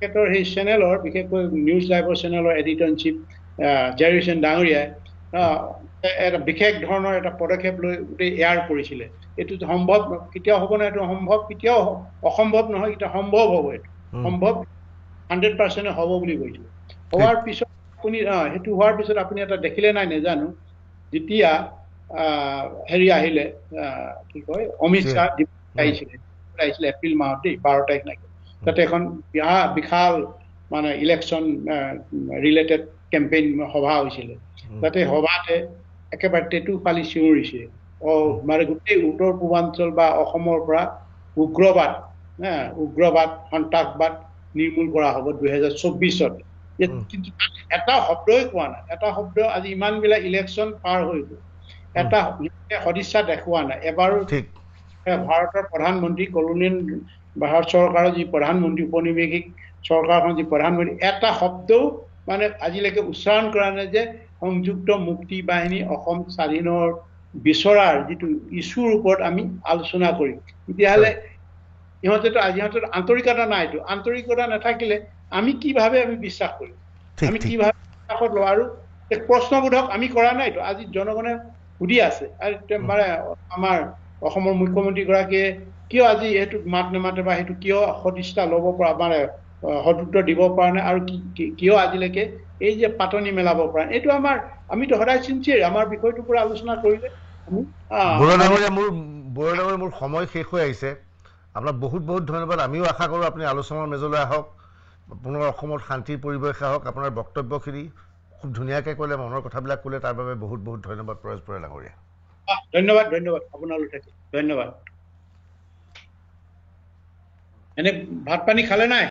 তেখেতৰ সেই চেনেলৰ বিশেষকৈ নিউজ লাইভৰ চেনেলৰ এডিটৰ ইন চিফ জেৰিচন ডাঙৰীয়াই এটা বিশেষ ধৰণৰ এটা পদক্ষেপ লৈ গোটেই এয়াৰ কৰিছিলে এইটো সম্ভৱ কেতিয়াও হ'ব নাই এইটো সম্ভৱ কেতিয়াও অসম্ভৱ নহয় এতিয়া সম্ভৱ হ'ব এইটো সম্ভৱ 100% হ'ব বুলি কৈছিলে হোৱাৰ পিছত আপুনি সেইটো হোৱাৰ পিছত আপুনি এটা দেখিলে নাই নাজানো যেতিয়া হেৰি আহিলে কি কয় অমিত শ্বাহ আহিছিলে এপ্ৰিল মাহত দেই 12 তাৰিখ নাকি তাতে এখন বিশাল মানে ইলেকশ্যন ৰিলেটেড কেম্পেইন সভা হৈছিলে তাতে সভাতে একেবাৰে টেটু ফালি চিঞৰিছে মানে গোটেই উত্তৰ পূৰ্বাঞ্চল বা অসমৰ পৰা উগ্ৰবাদ সন্ত্ৰাসবাদ নিৰ্মূল কৰা হ'ব 2024 কিন্তু এটা শব্দই কোৱা নাই এটা শব্দ আজি ইমানবিলাক ইলেকশ্যন পাৰ হৈ গ'ল এটা সদিচ্ছা দেখুওৱা নাই এবাৰো ভাৰতৰ প্ৰধানমন্ত্ৰী কলনিয়েল ভাৰত চৰকাৰৰ যি প্ৰধানমন্ত্ৰী উপনিৱেশিক চৰকাৰখন যি প্ৰধানমন্ত্ৰী এটা শব্দও মানে আজিলৈকে উচ্চাৰণ কৰা নাই যে সংযুক্ত মুক্তি বাহিনী অসম স্বাধীনৰ বিচৰাৰ যিটো ইছ্যুৰ ওপৰত আমি আলোচনা কৰিম তেতিয়াহ'লে ইহঁতৰ আন্তৰিকতা নাইতো আন্তৰিকতা নাথাকিলে আমি কিভাৱে আমি বিশ্বাস কৰিম আমি কিভাৱে বিশ্বাসত লওঁ আৰু প্ৰশ্নবোধক আমি কৰা নাইতো আজি জনগণে সুধি আছে আৰু মানে আমাৰ অসমৰ মুখ্যমন্ত্ৰীগৰাকীয়ে কিয় আজি সেইটো মাত নেমাতে বা সেইটো কিয় সদিচ্ছা ল'ব পৰা মানে সদুত্তৰ দিব পৰা নাই আৰু কিয় আজিলৈকে এই যে পাতনি মেলাব পৰা এইটো আমিতো সদায় চিনচিয়াৰ আমাৰ বিষয়টোৰ পৰা আলোচনা কৰিলে মোৰ সময় শেষ হৈ আহিছে আপোনাক বহুত বহুত ধন্যবাদ আমিও আশা কৰোঁ আপুনি আলোচনাৰ মেজলৈ আহক পুনৰ অসমত শান্তিৰ পৰিৱেশ আহক আপোনাৰ বক্তব্যখিনি খুব ধুনীয়াকৈ ক'লে মনৰ কথাবিলাক ক'লে তাৰ বাবে বহুত বহুত ধন্যবাদ পৰেশ বৰা ডাঙৰীয়া ধন্যবাদ আপোনালৈ থাকিল ধন্যবাদ এনে ভাত পানী খালে নাই